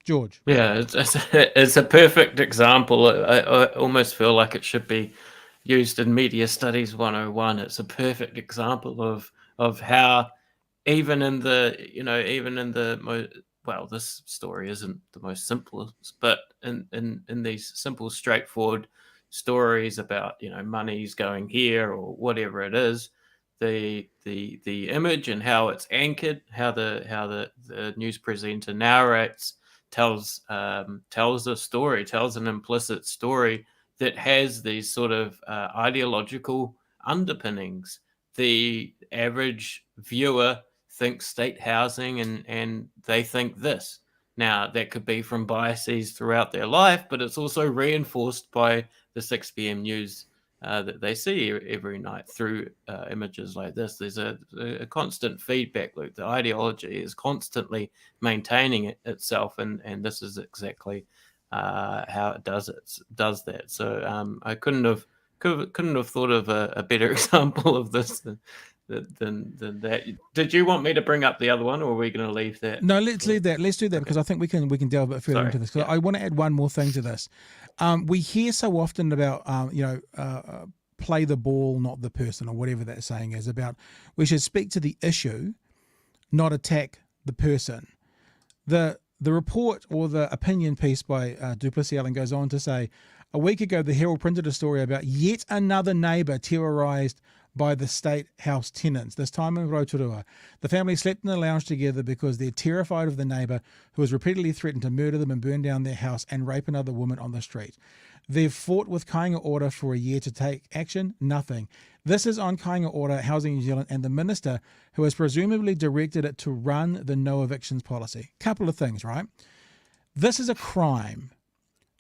George? Yeah, it's a perfect example. I almost feel like it should be used in Media Studies 101. It's a perfect example of how even in the this story isn't the most simplest, but in these simple, straightforward stories about money's going here or whatever it is, the image and how it's anchored, how the news presenter narrates, tells a story, tells an implicit story that has these sort of ideological underpinnings. The average viewer thinks state housing and they think this. Now, that could be from biases throughout their life, but it's also reinforced by the 6 p.m. news that they see every night through images like this. There's a constant feedback loop. The ideology is constantly maintaining itself, and this is exactly how it does that. So I couldn't have thought of a better example of this than that. Did you want me to bring up the other one, or are we going to leave that? No, let's leave that. Let's do that, because I think we can delve a bit further into this. Because I want to add one more thing to this. We hear so often about play the ball, not the person, or whatever that saying is, about we should speak to the issue, not attack the person. The report or the opinion piece by Duplessis Allen goes on to say, a week ago, the Herald printed a story about yet another neighbour terrorised by the state house tenants, this time in Rotorua. The family slept in the lounge together because they're terrified of the neighbour who has repeatedly threatened to murder them and burn down their house and rape another woman on the street. They've fought with Kāinga Ora for a year to take action, nothing. This is on Kāinga Ora, Housing New Zealand, and the minister who has presumably directed it to run the no evictions policy. Couple of things, right? This is a crime.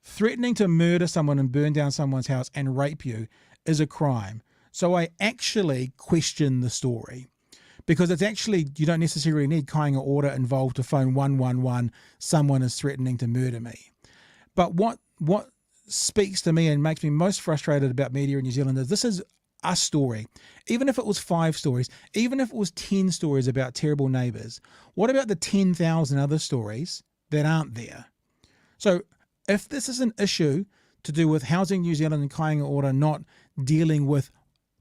Threatening to murder someone and burn down someone's house and rape you is a crime. So I actually question the story, because it's actually, you don't necessarily need Kāinga Ora involved to phone 111, someone is threatening to murder me. But what speaks to me and makes me most frustrated about media in New Zealand is this is a story. Even if it was 5 stories, even if it was 10 stories about terrible neighbours, what about the 10,000 other stories that aren't there? So if this is an issue to do with Housing New Zealand and Kāinga Ora not dealing with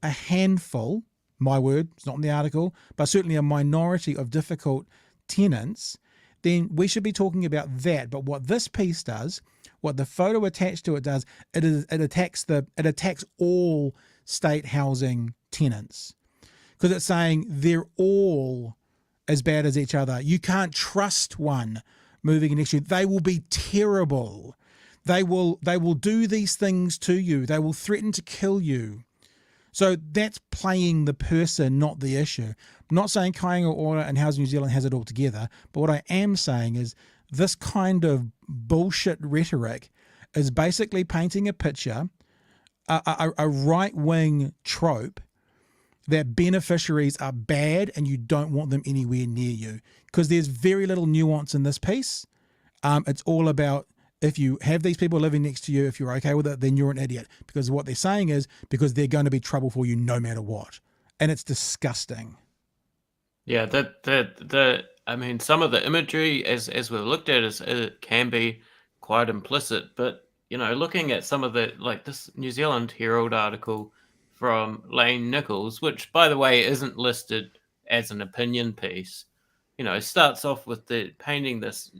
a handful, my word, it's not in the article, but certainly a minority of difficult tenants, then we should be talking about that. But what this piece does, what the photo attached to it does, it attacks all state housing tenants, because it's saying they're all as bad as each other. You can't trust one moving next to you. They will be terrible. They will do these things to you. They will threaten to kill you. So that's playing the person, not the issue. I'm not saying Kāinga Ora and Housing New Zealand has it all together, but what I am saying is this kind of bullshit rhetoric is basically painting a picture, a right-wing trope, that beneficiaries are bad and you don't want them anywhere near you. Because there's very little nuance in this piece. It's all about, if you have these people living next to you, if you're okay with it, then you're an idiot. Because what they're saying is because they're going to be trouble for you no matter what. And it's disgusting. Yeah, I mean, some of the imagery, as we've looked at, it can be quite implicit. But, looking at some of the, like this New Zealand Herald article from Lane Nichols, which, by the way, isn't listed as an opinion piece, starts off with painting this,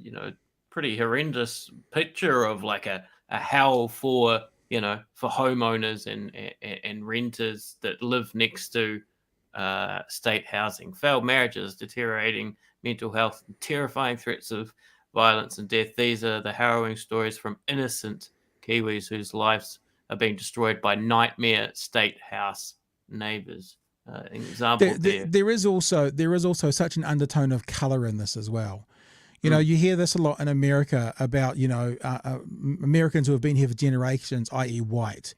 pretty horrendous picture of like a hell for, for homeowners and renters that live next to state housing, failed marriages, deteriorating mental health, terrifying threats of violence and death. These are the harrowing stories from innocent Kiwis whose lives are being destroyed by nightmare state house neighbours. An example there is also such an undertone of color in this as well. You hear this a lot in America about Americans who have been here for generations, i.e., white.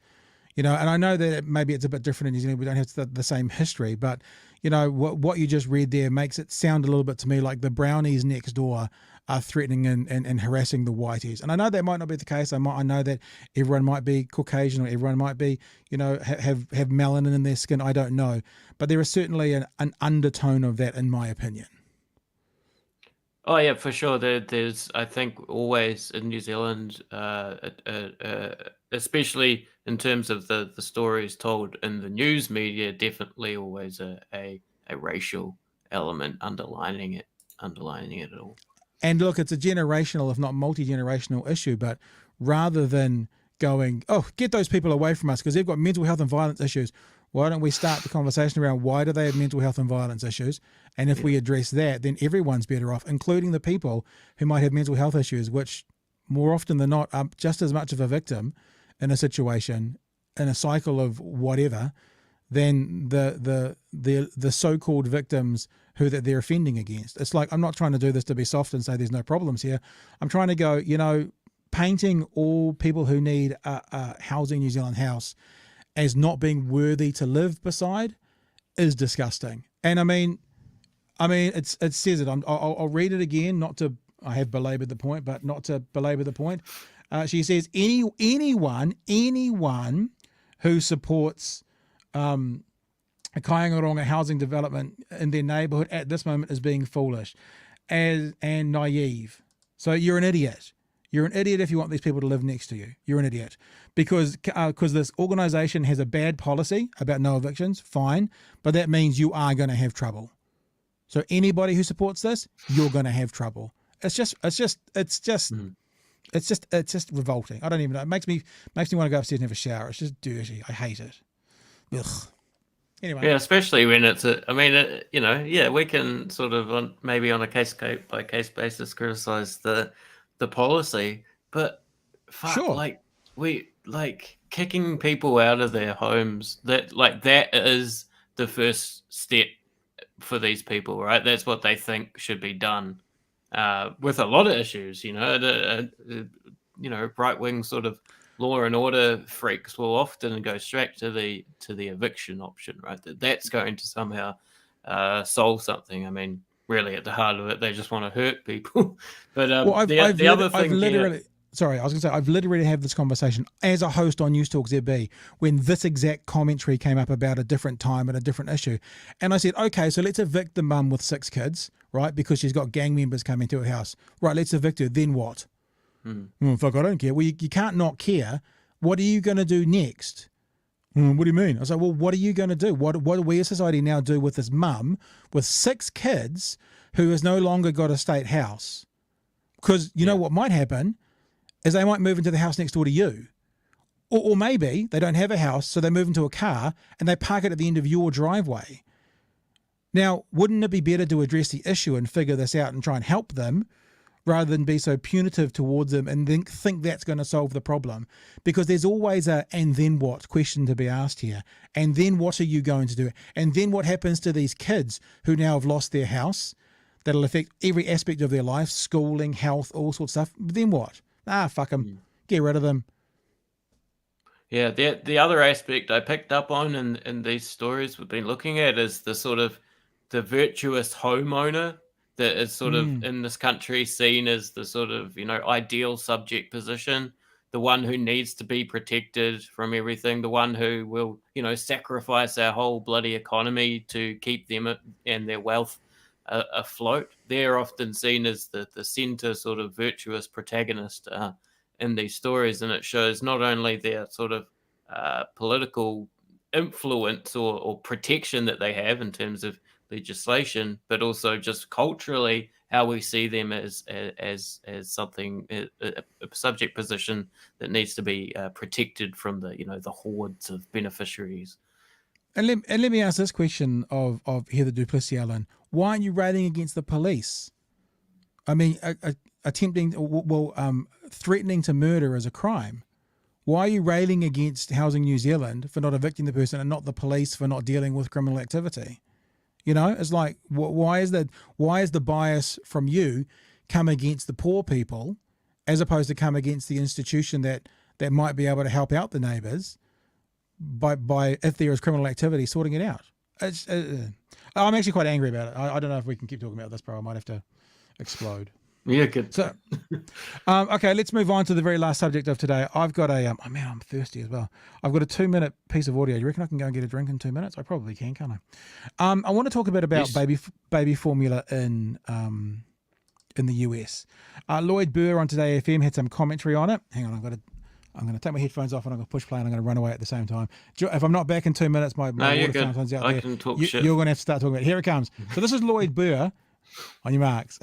And I know that maybe it's a bit different in New Zealand. We don't have the same history, but what you just read there makes it sound a little bit to me like the brownies next door are threatening and harassing the whiteys. And I know that might not be the case. I know that everyone might be Caucasian or everyone might be, have melanin in their skin. I don't know, but there is certainly an undertone of that, in my opinion. Oh yeah, for sure. There's, I think, always in New Zealand, especially in terms of the stories told in the news media, definitely always a racial element underlining it all. And look, it's a generational, if not multi-generational issue. But rather than going, oh, get those people away from us because they've got mental health and violence issues, why don't we start the conversation around why do they have mental health and violence issues? And if we address that, then everyone's better off, including the people who might have mental health issues, which more often than not are just as much of a victim in a situation, in a cycle of whatever, than the so-called victims who that they're offending against. It's like, I'm not trying to do this to be soft and say there's no problems here. I'm trying to go, painting all people who need a Housing New Zealand house as not being worthy to live beside is disgusting. And I mean, it says it. I'll read it again, I have belabored the point, but not to belabor the point. She says, anyone who supports a Kaingaronga housing development in their neighbourhood at this moment is being foolish and naive. So you're an idiot. You're an idiot if you want these people to live next to you. You're an idiot. Because this organisation has a bad policy about no evictions, fine, but that means you are going to have trouble. So anybody who supports this, you're going to have trouble. It's just revolting. I don't even know. It makes me want to go upstairs and have a shower. It's just dirty. I hate it. Ugh. Anyway. Yeah, especially when it's we can sort of maybe on a case by case basis criticize the policy, but fuck, sure. we kicking people out of their homes. That is the first step for these people, right? That's what they think should be done with a lot of issues. Right wing sort of law and order freaks will often go straight to the eviction option, right? That's going to somehow solve something. I mean, really, at the heart of it, they just want to hurt people. But I've literally had this conversation as a host on News Talk ZB when this exact commentary came up about a different time and a different issue. And I said, okay, so let's evict the mum with 6 kids, right? Because she's got gang members coming to her house. Right, let's evict her. Then what? Fuck, I don't care. Well, you can't not care. What are you going to do next? What do you mean? I was like, well, what are you going to do? What do we as society now do with this mum with 6 kids who has no longer got a state house? Because you know what might happen is they might move into the house next door to you. Or maybe they don't have a house, so they move into a car and they park it at the end of your driveway. Now, wouldn't it be better to address the issue and figure this out and try and help them rather than be so punitive towards them and then think that's going to solve the problem? Because there's always a and then what question to be asked here. And then what are you going to do? And then what happens to these kids who now have lost their house? That'll affect every aspect of their life, schooling, health, all sorts of stuff. But then what? Fuck them. Get rid of them. Yeah, the other aspect I picked up on in these stories we've been looking at is the sort of the virtuous homeowner that is sort of in this country seen as the sort of, ideal subject position, the one who needs to be protected from everything, the one who will, sacrifice our whole bloody economy to keep them and their wealth afloat. They're often seen as the center sort of virtuous protagonist. in these stories, and it shows not only their sort of political influence or protection that they have in terms of legislation, but also just culturally how we see them as something, a subject position that needs to be protected from the hordes of beneficiaries. And let me ask this question of Heather du Plessis, Alan. Why aren't you railing against the police? I mean, threatening to murder is a crime. Why are you railing against Housing New Zealand for not evicting the person and not the police for not dealing with criminal activity? It's like, why is the bias from you come against the poor people as opposed to come against the institution that might be able to help out the neighbours by if there is criminal activity, sorting it out? I'm actually quite angry about it. I don't know if we can keep talking about this, bro. I might have to explode. Yeah, good. So, okay, let's move on to the very last subject of today. I've got a, man, I'm thirsty as well. I've got a 2-minute piece of audio. You reckon I can go and get a drink in 2 minutes? I probably can, can't I? I want to talk a bit about baby formula in the US. Lloyd Burr on Today FM had some commentary on it. Hang on, I'm going to take my headphones off and I'm going to push play and I'm going to run away at the same time. If I'm not back in 2 minutes, my water fountain's out there. I can talk shit. You're going to have to start talking about it. Here it comes. So this is Lloyd Burr. On your marks.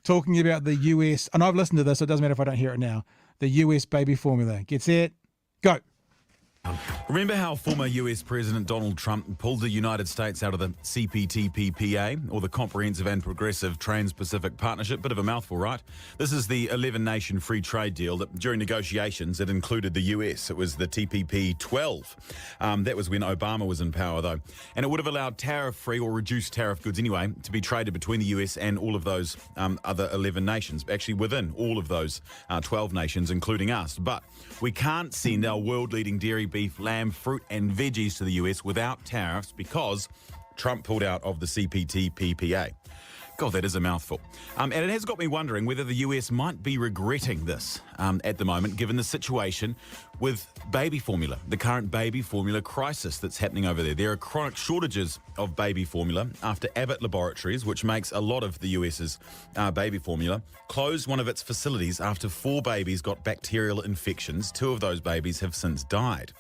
Talking about the US, and I've listened to this, so it doesn't matter if I don't hear it now. The US baby formula. Get set, go. Remember how former US President Donald Trump pulled the United States out of the CPTPPA, or the Comprehensive and Progressive Trans-Pacific Partnership? Bit of a mouthful, right? This is the 11-nation free trade deal that during negotiations it included the US. It was the TPP-12. That was when Obama was in power, though. And it would have allowed tariff-free or reduced tariff goods anyway to be traded between the US and all of those other 11 nations, actually within all of those 12 nations, including us. But we can't send our world-leading dairy, beef, lamb, fruit and veggies to the US without tariffs because Trump pulled out of the CPTPPA. God, that is a mouthful. And it has got me wondering whether the US might be regretting this at the moment, given the situation with baby formula, the current baby formula crisis that's happening over there. There are chronic shortages of baby formula after Abbott Laboratories, which makes a lot of the US's baby formula, closed one of its facilities after 4 babies got bacterial infections. 2 of those babies have since died.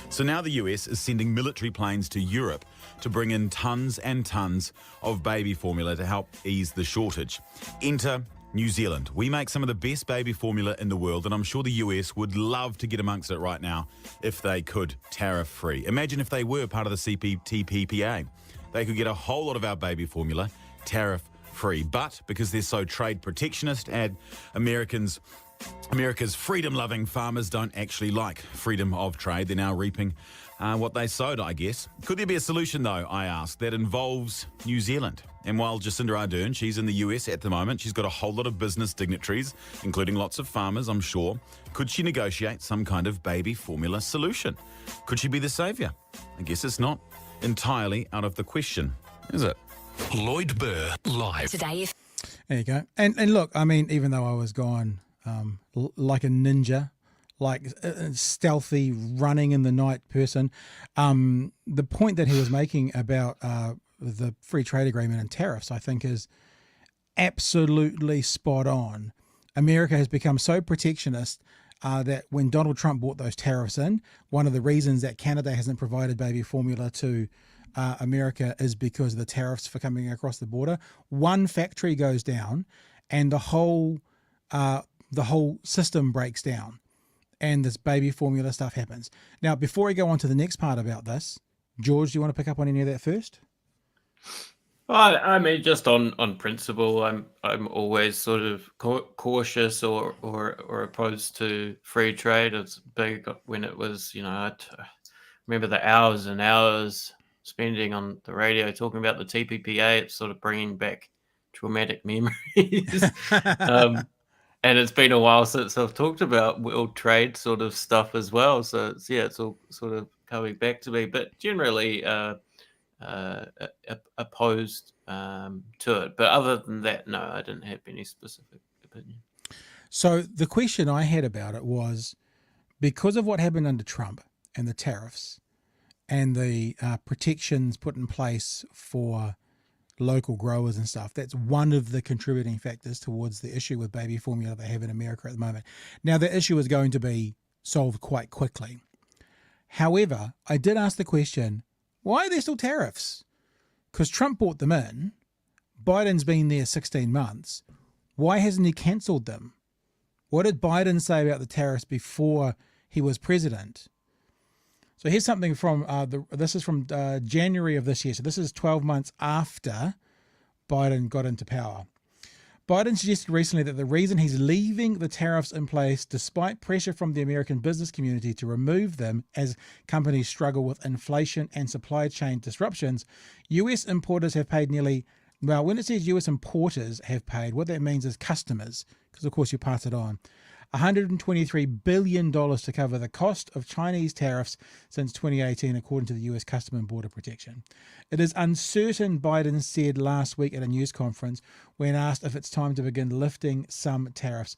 So now the US is sending military planes to Europe to bring in tons and tons of baby formula to help ease the shortage. Enter New Zealand. We make some of the best baby formula in the world, and I'm sure the US would love to get amongst it right now if they could tariff-free. Imagine if they were part of the CPTPPA. They could get a whole lot of our baby formula tariff-free. But because they're so trade protectionist and America's freedom-loving farmers don't actually like freedom of trade, they're now reaping what they sowed, I guess. Could there be a solution, though, I ask, that involves New Zealand? And while Jacinda Ardern, she's in the US at the moment, she's got a whole lot of business dignitaries, including lots of farmers, I'm sure. Could she negotiate some kind of baby formula solution? Could she be the saviour? I guess it's not entirely out of the question, is it? Lloyd Burr, live. Today. There you go. And look, I mean, even though I was gone like a ninja, like a stealthy running in the night person, the point that he was making about the free trade agreement and tariffs, I think, is absolutely spot on. America has become so protectionist that when Donald Trump brought those tariffs in, one of the reasons that Canada hasn't provided baby formula to America is because of the tariffs for coming across the border. One factory goes down and the whole system breaks down and this baby formula stuff happens. Now, before I go on to the next part about this, George, do you want to pick up on any of that first? I mean, just on principle, I'm always sort of cautious or opposed to free trade. It's big when it was, I remember the hours and hours spending on the radio talking about the TPPA. It's sort of bringing back traumatic memories. And it's been a while since I've talked about world trade sort of stuff as well. So it's all sort of coming back to me. But generally, opposed to it. But other than that, no, I didn't have any specific opinion. So the question I had about it was, because of what happened under Trump and the tariffs and the protections put in place for local growers and stuff. That's one of the contributing factors towards the issue with baby formula they have in America at the moment. Now, the issue is going to be solved quite quickly. However, I did ask the question, why are there still tariffs? Because Trump brought them in. Biden's been there 16 months. Why hasn't he cancelled them? What did Biden say about the tariffs before he was president? So here's something from, this is from January of this year. So this is 12 months after Biden got into power. Biden suggested recently that the reason he's leaving the tariffs in place, despite pressure from the American business community to remove them as companies struggle with inflation and supply chain disruptions, U.S. importers have paid nearly, well, when it says U.S. importers have paid, what that means is customers, because of course you pass it on, $123 billion to cover the cost of Chinese tariffs since 2018, according to the U.S. Customs and Border Protection. It is uncertain, Biden said last week at a news conference when asked if it's time to begin lifting some tariffs.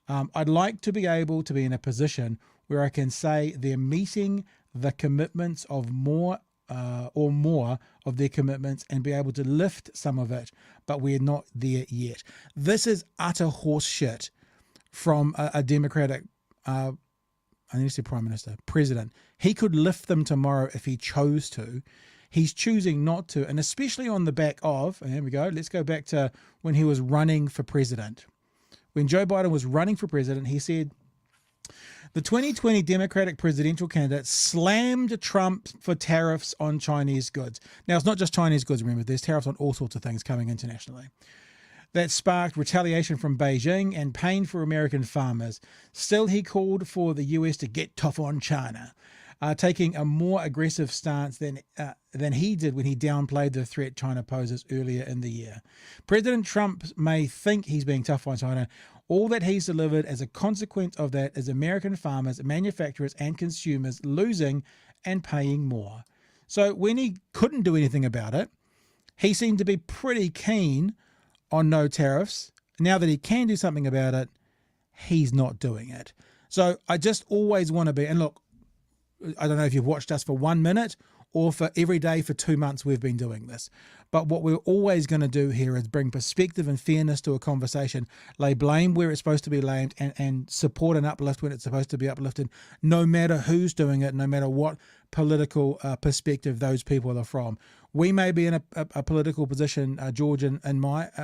I'd like to be able to be in a position where I can say they're meeting the commitments of more of their commitments and be able to lift some of it, but we're not there yet. This is utter horse shit from a Democratic, I need to say Prime Minister, President. He could lift them tomorrow if he chose to. He's choosing not to, and especially on the back of, and here we go, let's go back to when he was running for president. When Joe Biden was running for president, he said, the 2020 Democratic presidential candidate slammed Trump for tariffs on Chinese goods. Now, it's not just Chinese goods, remember, there's tariffs on all sorts of things coming internationally. That sparked retaliation from Beijing and pain for American farmers. Still, he called for the US to get tough on China, taking a more aggressive stance than he did when he downplayed the threat China poses earlier in the year. President Trump may think he's being tough on China. All that he's delivered as a consequence of that is American farmers, manufacturers, and consumers losing and paying more. So when he couldn't do anything about it, he seemed to be pretty keen on no tariffs. Now that he can do something about it, he's not doing it. So I just always want to be, and look, I don't know if you've watched us for 1 minute or for every day for 2 months we've been doing this. But what we're always going to do here is bring perspective and fairness to a conversation, lay blame where it's supposed to be blamed, and support and uplift when it's supposed to be uplifted, no matter who's doing it, no matter what political perspective those people are from. We may be in a political position, George and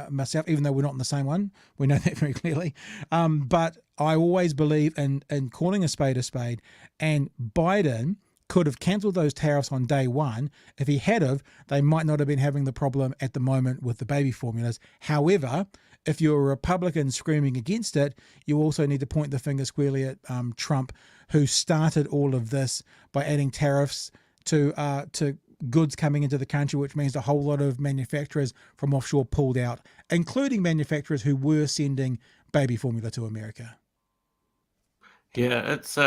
myself, even though we're not in the same one. We know that very clearly. But I always believe in calling a spade, and Biden could have cancelled those tariffs on day one. If he had have, they might not have been having the problem at the moment with the baby formulas. However, if you're a Republican screaming against it, you also need to point the finger squarely at Trump, who started all of this by adding tariffs to goods coming into the country, which means a whole lot of manufacturers from offshore pulled out, including manufacturers who were sending baby formula to America. Yeah, it's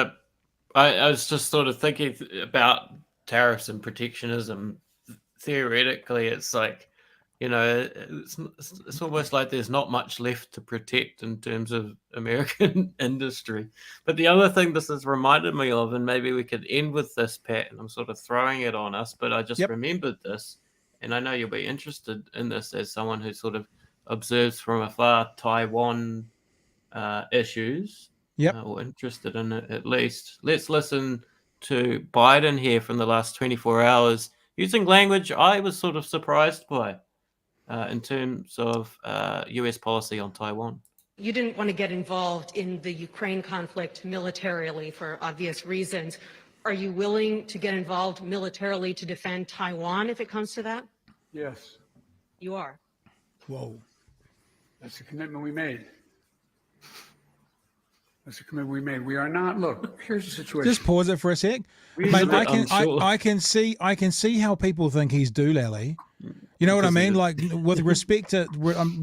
I was just sort of thinking about tariffs and protectionism. Theoretically, it's like, it's almost like there's not much left to protect in terms of American industry. But the other thing this has reminded me of, and maybe we could end with this, Pat, and I'm sort of throwing it on us, but I just remembered this, and I know you'll be interested in this as someone who sort of observes from afar Taiwan issues. Or interested in it at least. Let's listen to Biden here from the last 24 hours, using language I was sort of surprised by in terms of US policy on Taiwan. You didn't want to get involved in the Ukraine conflict militarily for obvious reasons. Are you willing to get involved militarily to defend Taiwan if it comes to that? Yes. You are. Whoa. That's the commitment we made. That's the commitment we made. We are not. Look, here's the situation. Just pause it for a sec. Mate, I can see how people think he's doolally. You know what I mean? Like, with respect to,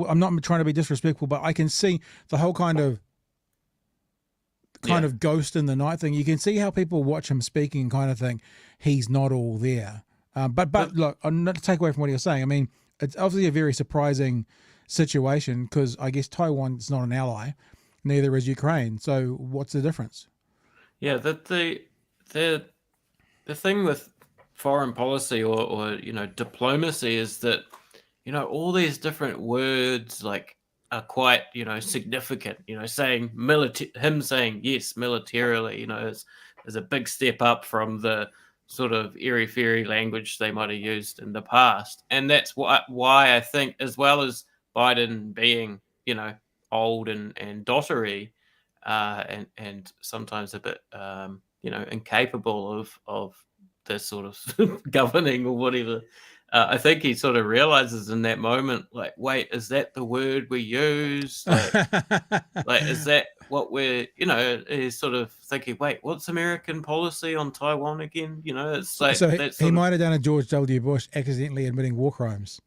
I'm not trying to be disrespectful, but I can see the whole kind of ghost in the night thing. You can see how people watch him speaking and kind of think he's not all there. But look, not to take away from what you're saying. I mean, it's obviously a very surprising situation because I guess Taiwan is not an ally. Neither is Ukraine. So what's the difference? Yeah, the thing with foreign policy or diplomacy is that all these different words like are quite, significant. Saying him saying yes militarily, is a big step up from the sort of airy-fairy language they might have used in the past. And that's why I think, as well as Biden being, old and dottery, and sometimes a bit, incapable of this sort of governing or whatever. I think he sort of realizes in that moment, like, wait, is that the word we use? Like, is that what we're, he's sort of thinking, wait, what's American policy on Taiwan again? It's like, So that he might have done a George W. Bush accidentally admitting war crimes.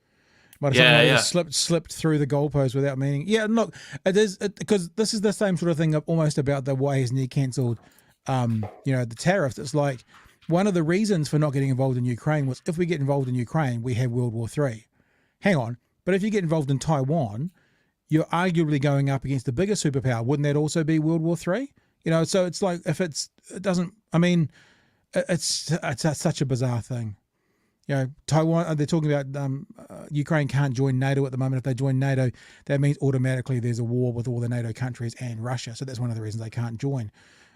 Might have slipped through the goalpost without meaning. Yeah, look, it is because this is the same sort of thing almost about the why isn't he cancelled, the tariffs. It's like one of the reasons for not getting involved in Ukraine was if we get involved in Ukraine, we have World War III. Hang on, but if you get involved in Taiwan, you're arguably going up against the bigger superpower. Wouldn't that also be World War III? So it's like if it's such a bizarre thing. Taiwan, they're talking about Ukraine can't join NATO at the moment. If they join NATO, that means automatically there's a war with all the NATO countries and Russia. So that's one of the reasons they can't join.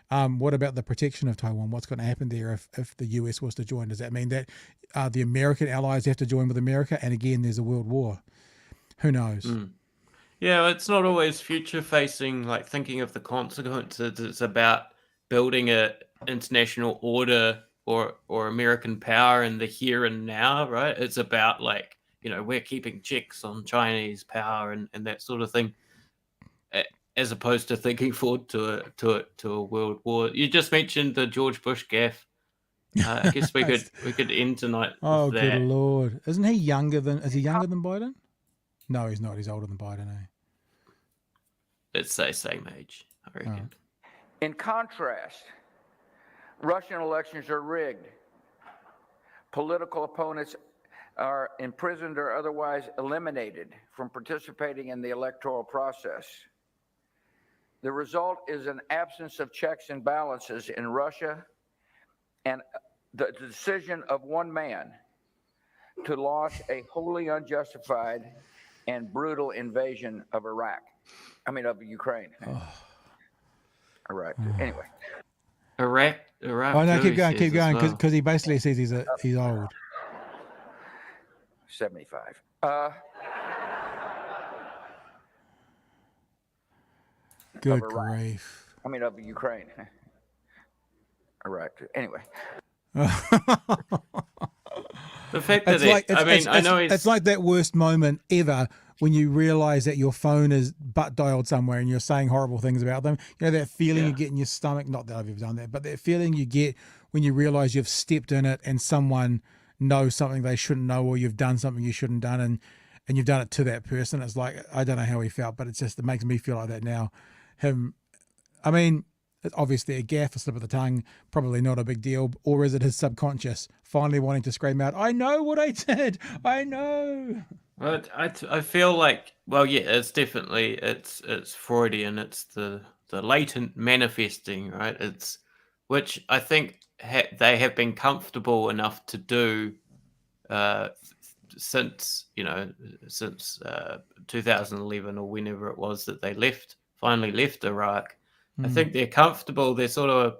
What about the protection of Taiwan? What's going to happen there if the US was to join? Does that mean that the American allies have to join with America? And again, there's a world war. Who knows? Yeah, it's not always future-facing, like thinking of the consequences. It's about building a international order or American power in the here and now, right? It's about like, we're keeping checks on Chinese power and that sort of thing, as opposed to thinking forward to a world war. You just mentioned the George Bush gaffe. I guess we could end tonight. Oh, with that. good Lord! Is he younger than Biden? No, he's not. He's older than Biden. Let's say same age, I reckon. In contrast, Russian elections are rigged. Political opponents are imprisoned or otherwise eliminated from participating in the electoral process. The result is an absence of checks and balances in Russia and the decision of one man to launch a wholly unjustified and brutal invasion of Ukraine. Iraq. Anyway. Iraq. Oh no, keep going, because he basically says he's old. 75. Good grief. Of Ukraine. Iraq. Anyway. The fact that I know it's like that worst moment ever when you realize that your phone is butt dialed somewhere and you're saying horrible things about them. That feeling you get in your stomach. Not that I've ever done that, but that feeling you get when you realize you've stepped in it and someone knows something they shouldn't know, or you've done something you shouldn't done, and you've done it to that person. It's like, I don't know how he felt, but it makes me feel like that now. It's obviously a gaffe, a slip of the tongue, probably not a big deal. Or is it his subconscious finally wanting to scream out, I know what I did, I know. Well, I feel like, it's definitely, it's Freudian. It's the latent manifesting, right? Which I think they have been comfortable enough to do since 2011 or whenever it was that they finally left Iraq. I think they're comfortable. They're sort of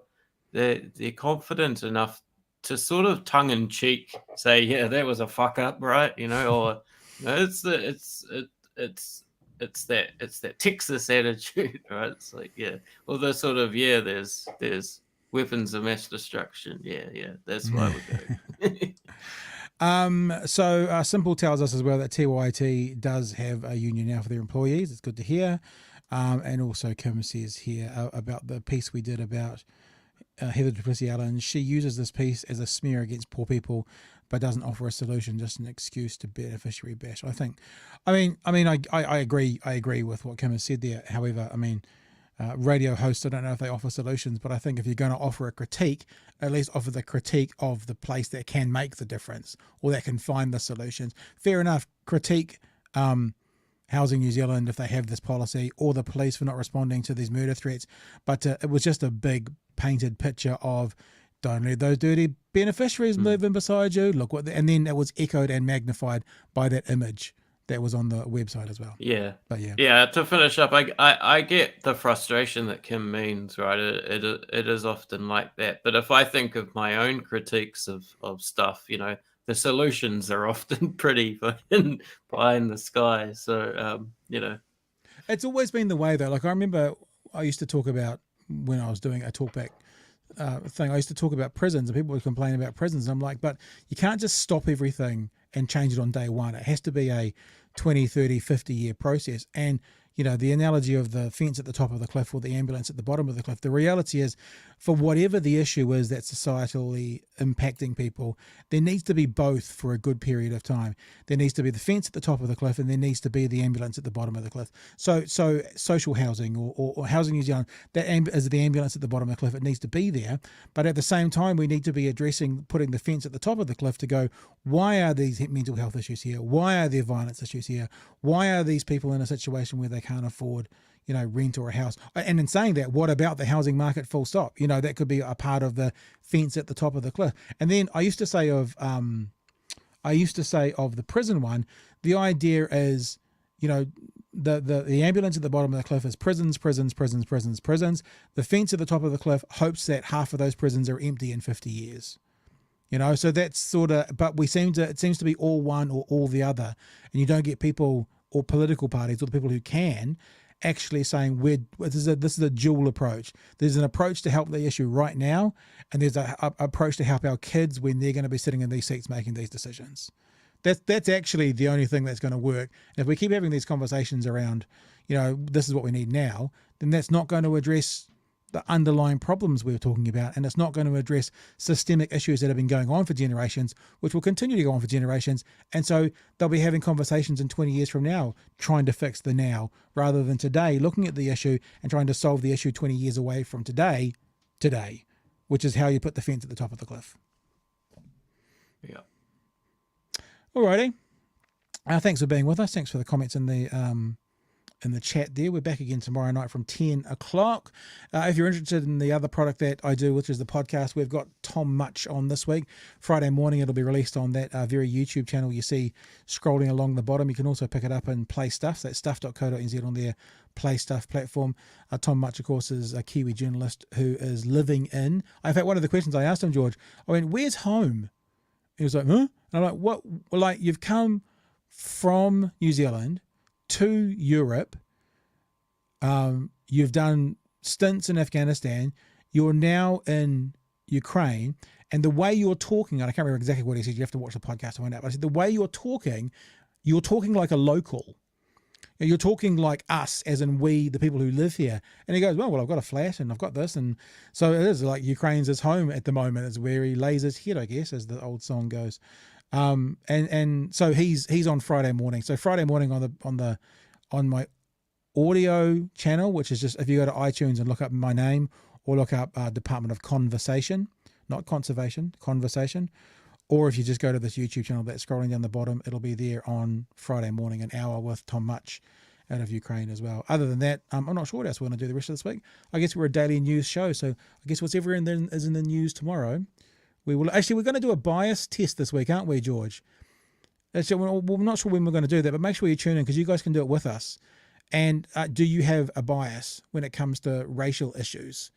they're confident enough to sort of tongue in cheek say, yeah, that was a fuck up, right? Or it's that Texas attitude, right? It's like, yeah, well, the sort of, there's weapons of mass destruction. Yeah, that's why we're going. So Simple tells us as well that TYT does have a union now for their employees. It's good to hear. And also Kim says here about the piece we did about Heather Duplessis-Allen. She uses this piece as a smear against poor people, but doesn't offer a solution, just an excuse to beneficiary bash. I agree with what Kim has said there. However, radio hosts, I don't know if they offer solutions, but I think if you're going to offer a critique, at least offer the critique of the place that can make the difference or that can find the solutions. Fair enough, critique Housing New Zealand if they have this policy, or the police for not responding to these murder threats. But it was just a big painted picture of, don't let those dirty beneficiaries live in beside you. Look what, and then it was echoed and magnified by that image that was on the website as well. Yeah. But yeah. Yeah, to finish up, I get the frustration that Kim means, right? It is often like that. But if I think of my own critiques of stuff, the solutions are often pretty fucking pie in the sky. So, It's always been the way though. Like I remember I used to talk about when I was doing a talkback thing, I used to talk about prisons and people would complain about prisons. And I'm like, but you can't just stop everything and change it on day one. It has to be a 20, 30, 50 year process. And, the analogy of the fence at the top of the cliff or the ambulance at the bottom of the cliff, the reality is for whatever the issue is that's societally impacting people, there needs to be both for a good period of time. There needs to be the fence at the top of the cliff and there needs to be the ambulance at the bottom of the cliff. So social housing or Housing New Zealand, that is the ambulance at the bottom of the cliff, it needs to be there. But at the same time, we need to be putting the fence at the top of the cliff to go, why are these mental health issues here? Why are there violence issues here? Why are these people in a situation where they can't afford, rent or a house? And in saying that, what about the housing market full stop? That could be a part of the fence at the top of the cliff. And then I used to say of the prison one, the idea is, the ambulance at the bottom of the cliff is prisons. The fence at the top of the cliff hopes that half of those prisons are empty in 50 years. So that's sort of, but it seems to be all one or all the other. And you don't get people or political parties or the people who can actually saying this is a dual approach. There's an approach to help the issue right now, and there's a approach to help our kids when they're going to be sitting in these seats making these decisions. That's actually the only thing that's going to work. And if we keep having these conversations around, this is what we need now, then that's not going to address the underlying problems we were talking about, and it's not going to address systemic issues that have been going on for generations, which will continue to go on for generations. And so they'll be having conversations in 20 years from now trying to fix the now, rather than today looking at the issue and trying to solve the issue 20 years away from today, which is how you put the fence at the top of the cliff. Yeah. Alrighty. Thanks for being with us. Thanks for the comments in the chat there. We're back again tomorrow night from 10 o'clock. If you're interested in the other product that I do, which is the podcast, we've got Tom Much on this week. Friday morning, it'll be released on that very YouTube channel you see scrolling along the bottom. You can also pick it up and Play Stuff. So that's stuff.co.nz on their Play Stuff platform. Tom Much, of course, is a Kiwi journalist who is living in fact, one of the questions I asked him, George, I went, where's home? He was like, huh? And I'm like, what? Well, like, you've come from New Zealand to Europe, you've done stints in Afghanistan, you're now in Ukraine, and the way you're talking, and I can't remember exactly what he said, you have to watch the podcast to find out, but I said, the way you're talking like a local. You're talking like us, as in we, the people who live here. And he goes, well, I've got a flat and I've got this. And so it is like Ukraine's his home at the moment, is where he lays his head, I guess, as the old song goes. And so he's on Friday morning. So Friday morning on my audio channel, which is just, if you go to iTunes and look up my name or look up Department of Conversation, not Conservation, Conversation, or if you just go to this YouTube channel that's scrolling down the bottom, it'll be there on Friday morning, an hour with Tom Much out of Ukraine as well. Other than that, I'm not sure what else we're going to do the rest of this week. I guess we're a daily news show, so I guess whatever is in the news tomorrow. We're going to do a bias test this week, aren't we, George? Actually, we're not sure when we're going to do that, but make sure you tune in because you guys can do it with us. And do you have a bias when it comes to racial issues?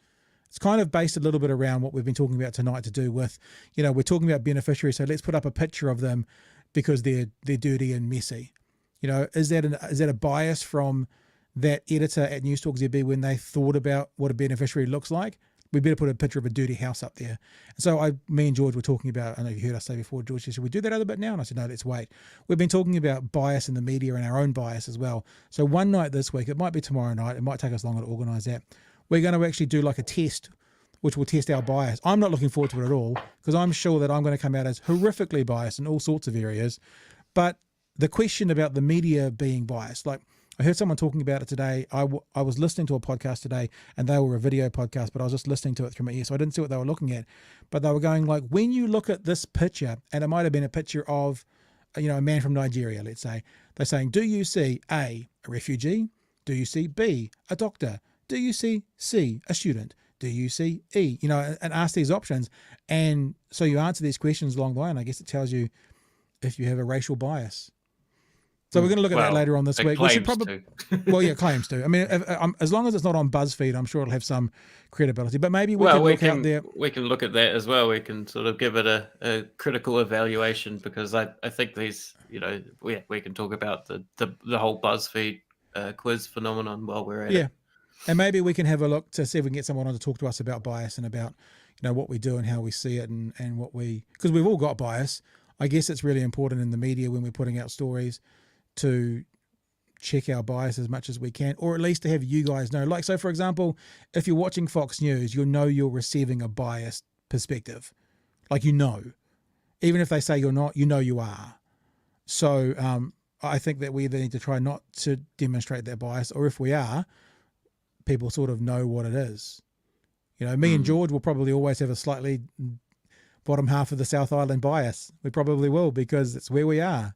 It's kind of based a little bit around what we've been talking about tonight to do with, we're talking about beneficiaries, so let's put up a picture of them because they're dirty and messy. Is that a bias from that editor at News Talk ZB when they thought about what a beneficiary looks like? We better put a picture of a dirty house up there. And so me and George were talking about, I know you heard us say before, George, should we do that other bit now? And I said, no, let's wait. We've been talking about bias in the media and our own bias as well. So one night this week, it might be tomorrow night, it might take us longer to organise that. We're going to actually do like a test, which will test our bias. I'm not looking forward to it at all because I'm sure that I'm going to come out as horrifically biased in all sorts of areas. But the question about the media being biased, like I heard someone talking about it today. I was listening to a podcast today and they were a video podcast, but I was just listening to it through my ear, so I didn't see what they were looking at. But they were going like, when you look at this picture, and it might have been a picture of, a man from Nigeria, let's say, they're saying, do you see A, a refugee? Do you see B, a doctor? Do you see C, a student? Do you see E? And ask these options. And so you answer these questions along the way, and I guess it tells you if you have a racial bias. So we're going to look at that Well, later on this it week. We should claims probably, to. well, yeah, claims to. I mean, as long as it's not on BuzzFeed, I'm sure it'll have some credibility. But maybe we Well, can we look out can there. we can look at that as well. We can sort of give it a critical evaluation, because I think these, we can talk about the whole BuzzFeed quiz phenomenon while we're at it. Yeah. And maybe we can have a look to see if we can get someone on to talk to us about bias and about, what we do and how we see it and what because we've all got bias. I guess it's really important in the media when we're putting out stories to check our bias as much as we can, or at least to have you guys know. Like, so for example, if you're watching Fox News, you'll know you're receiving a biased perspective. Like, even if they say you're not, you are. So I think that we either need to try not to demonstrate that bias, or if we are, people sort of know what it is. Me and George will probably always have a slightly bottom half of the South Island bias. We probably will, because it's where we are.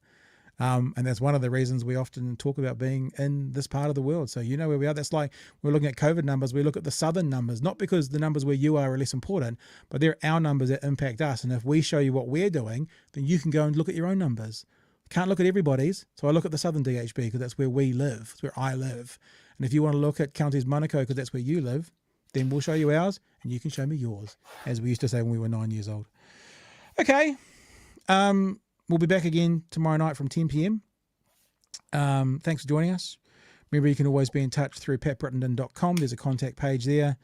And that's one of the reasons we often talk about being in this part of the world. So where we are. That's like we're looking at COVID numbers. We look at the southern numbers, not because the numbers where you are less important, but they're our numbers that impact us. And if we show you what we're doing, then you can go and look at your own numbers. Can't look at everybody's. So I look at the southern DHB because that's where we live. It's where I live. And if you want to look at Counties Monaco because that's where you live, then we'll show you ours and you can show me yours, as we used to say when we were 9 years old. Okay. We'll be back again tomorrow night from 10 p.m. Thanks for joining us. Remember, you can always be in touch through patbrittenden.com. There's a contact page there.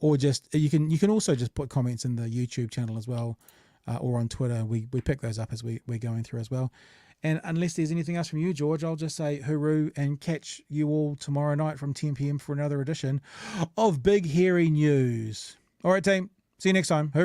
Or just you can also just put comments in the YouTube channel as well, or on Twitter. We pick those up as we're going through as well. And unless there's anything else from you, George, I'll just say hooroo and catch you all tomorrow night from 10 p.m. for another edition of Big Hairy News. All right, team. See you next time. Hooroo.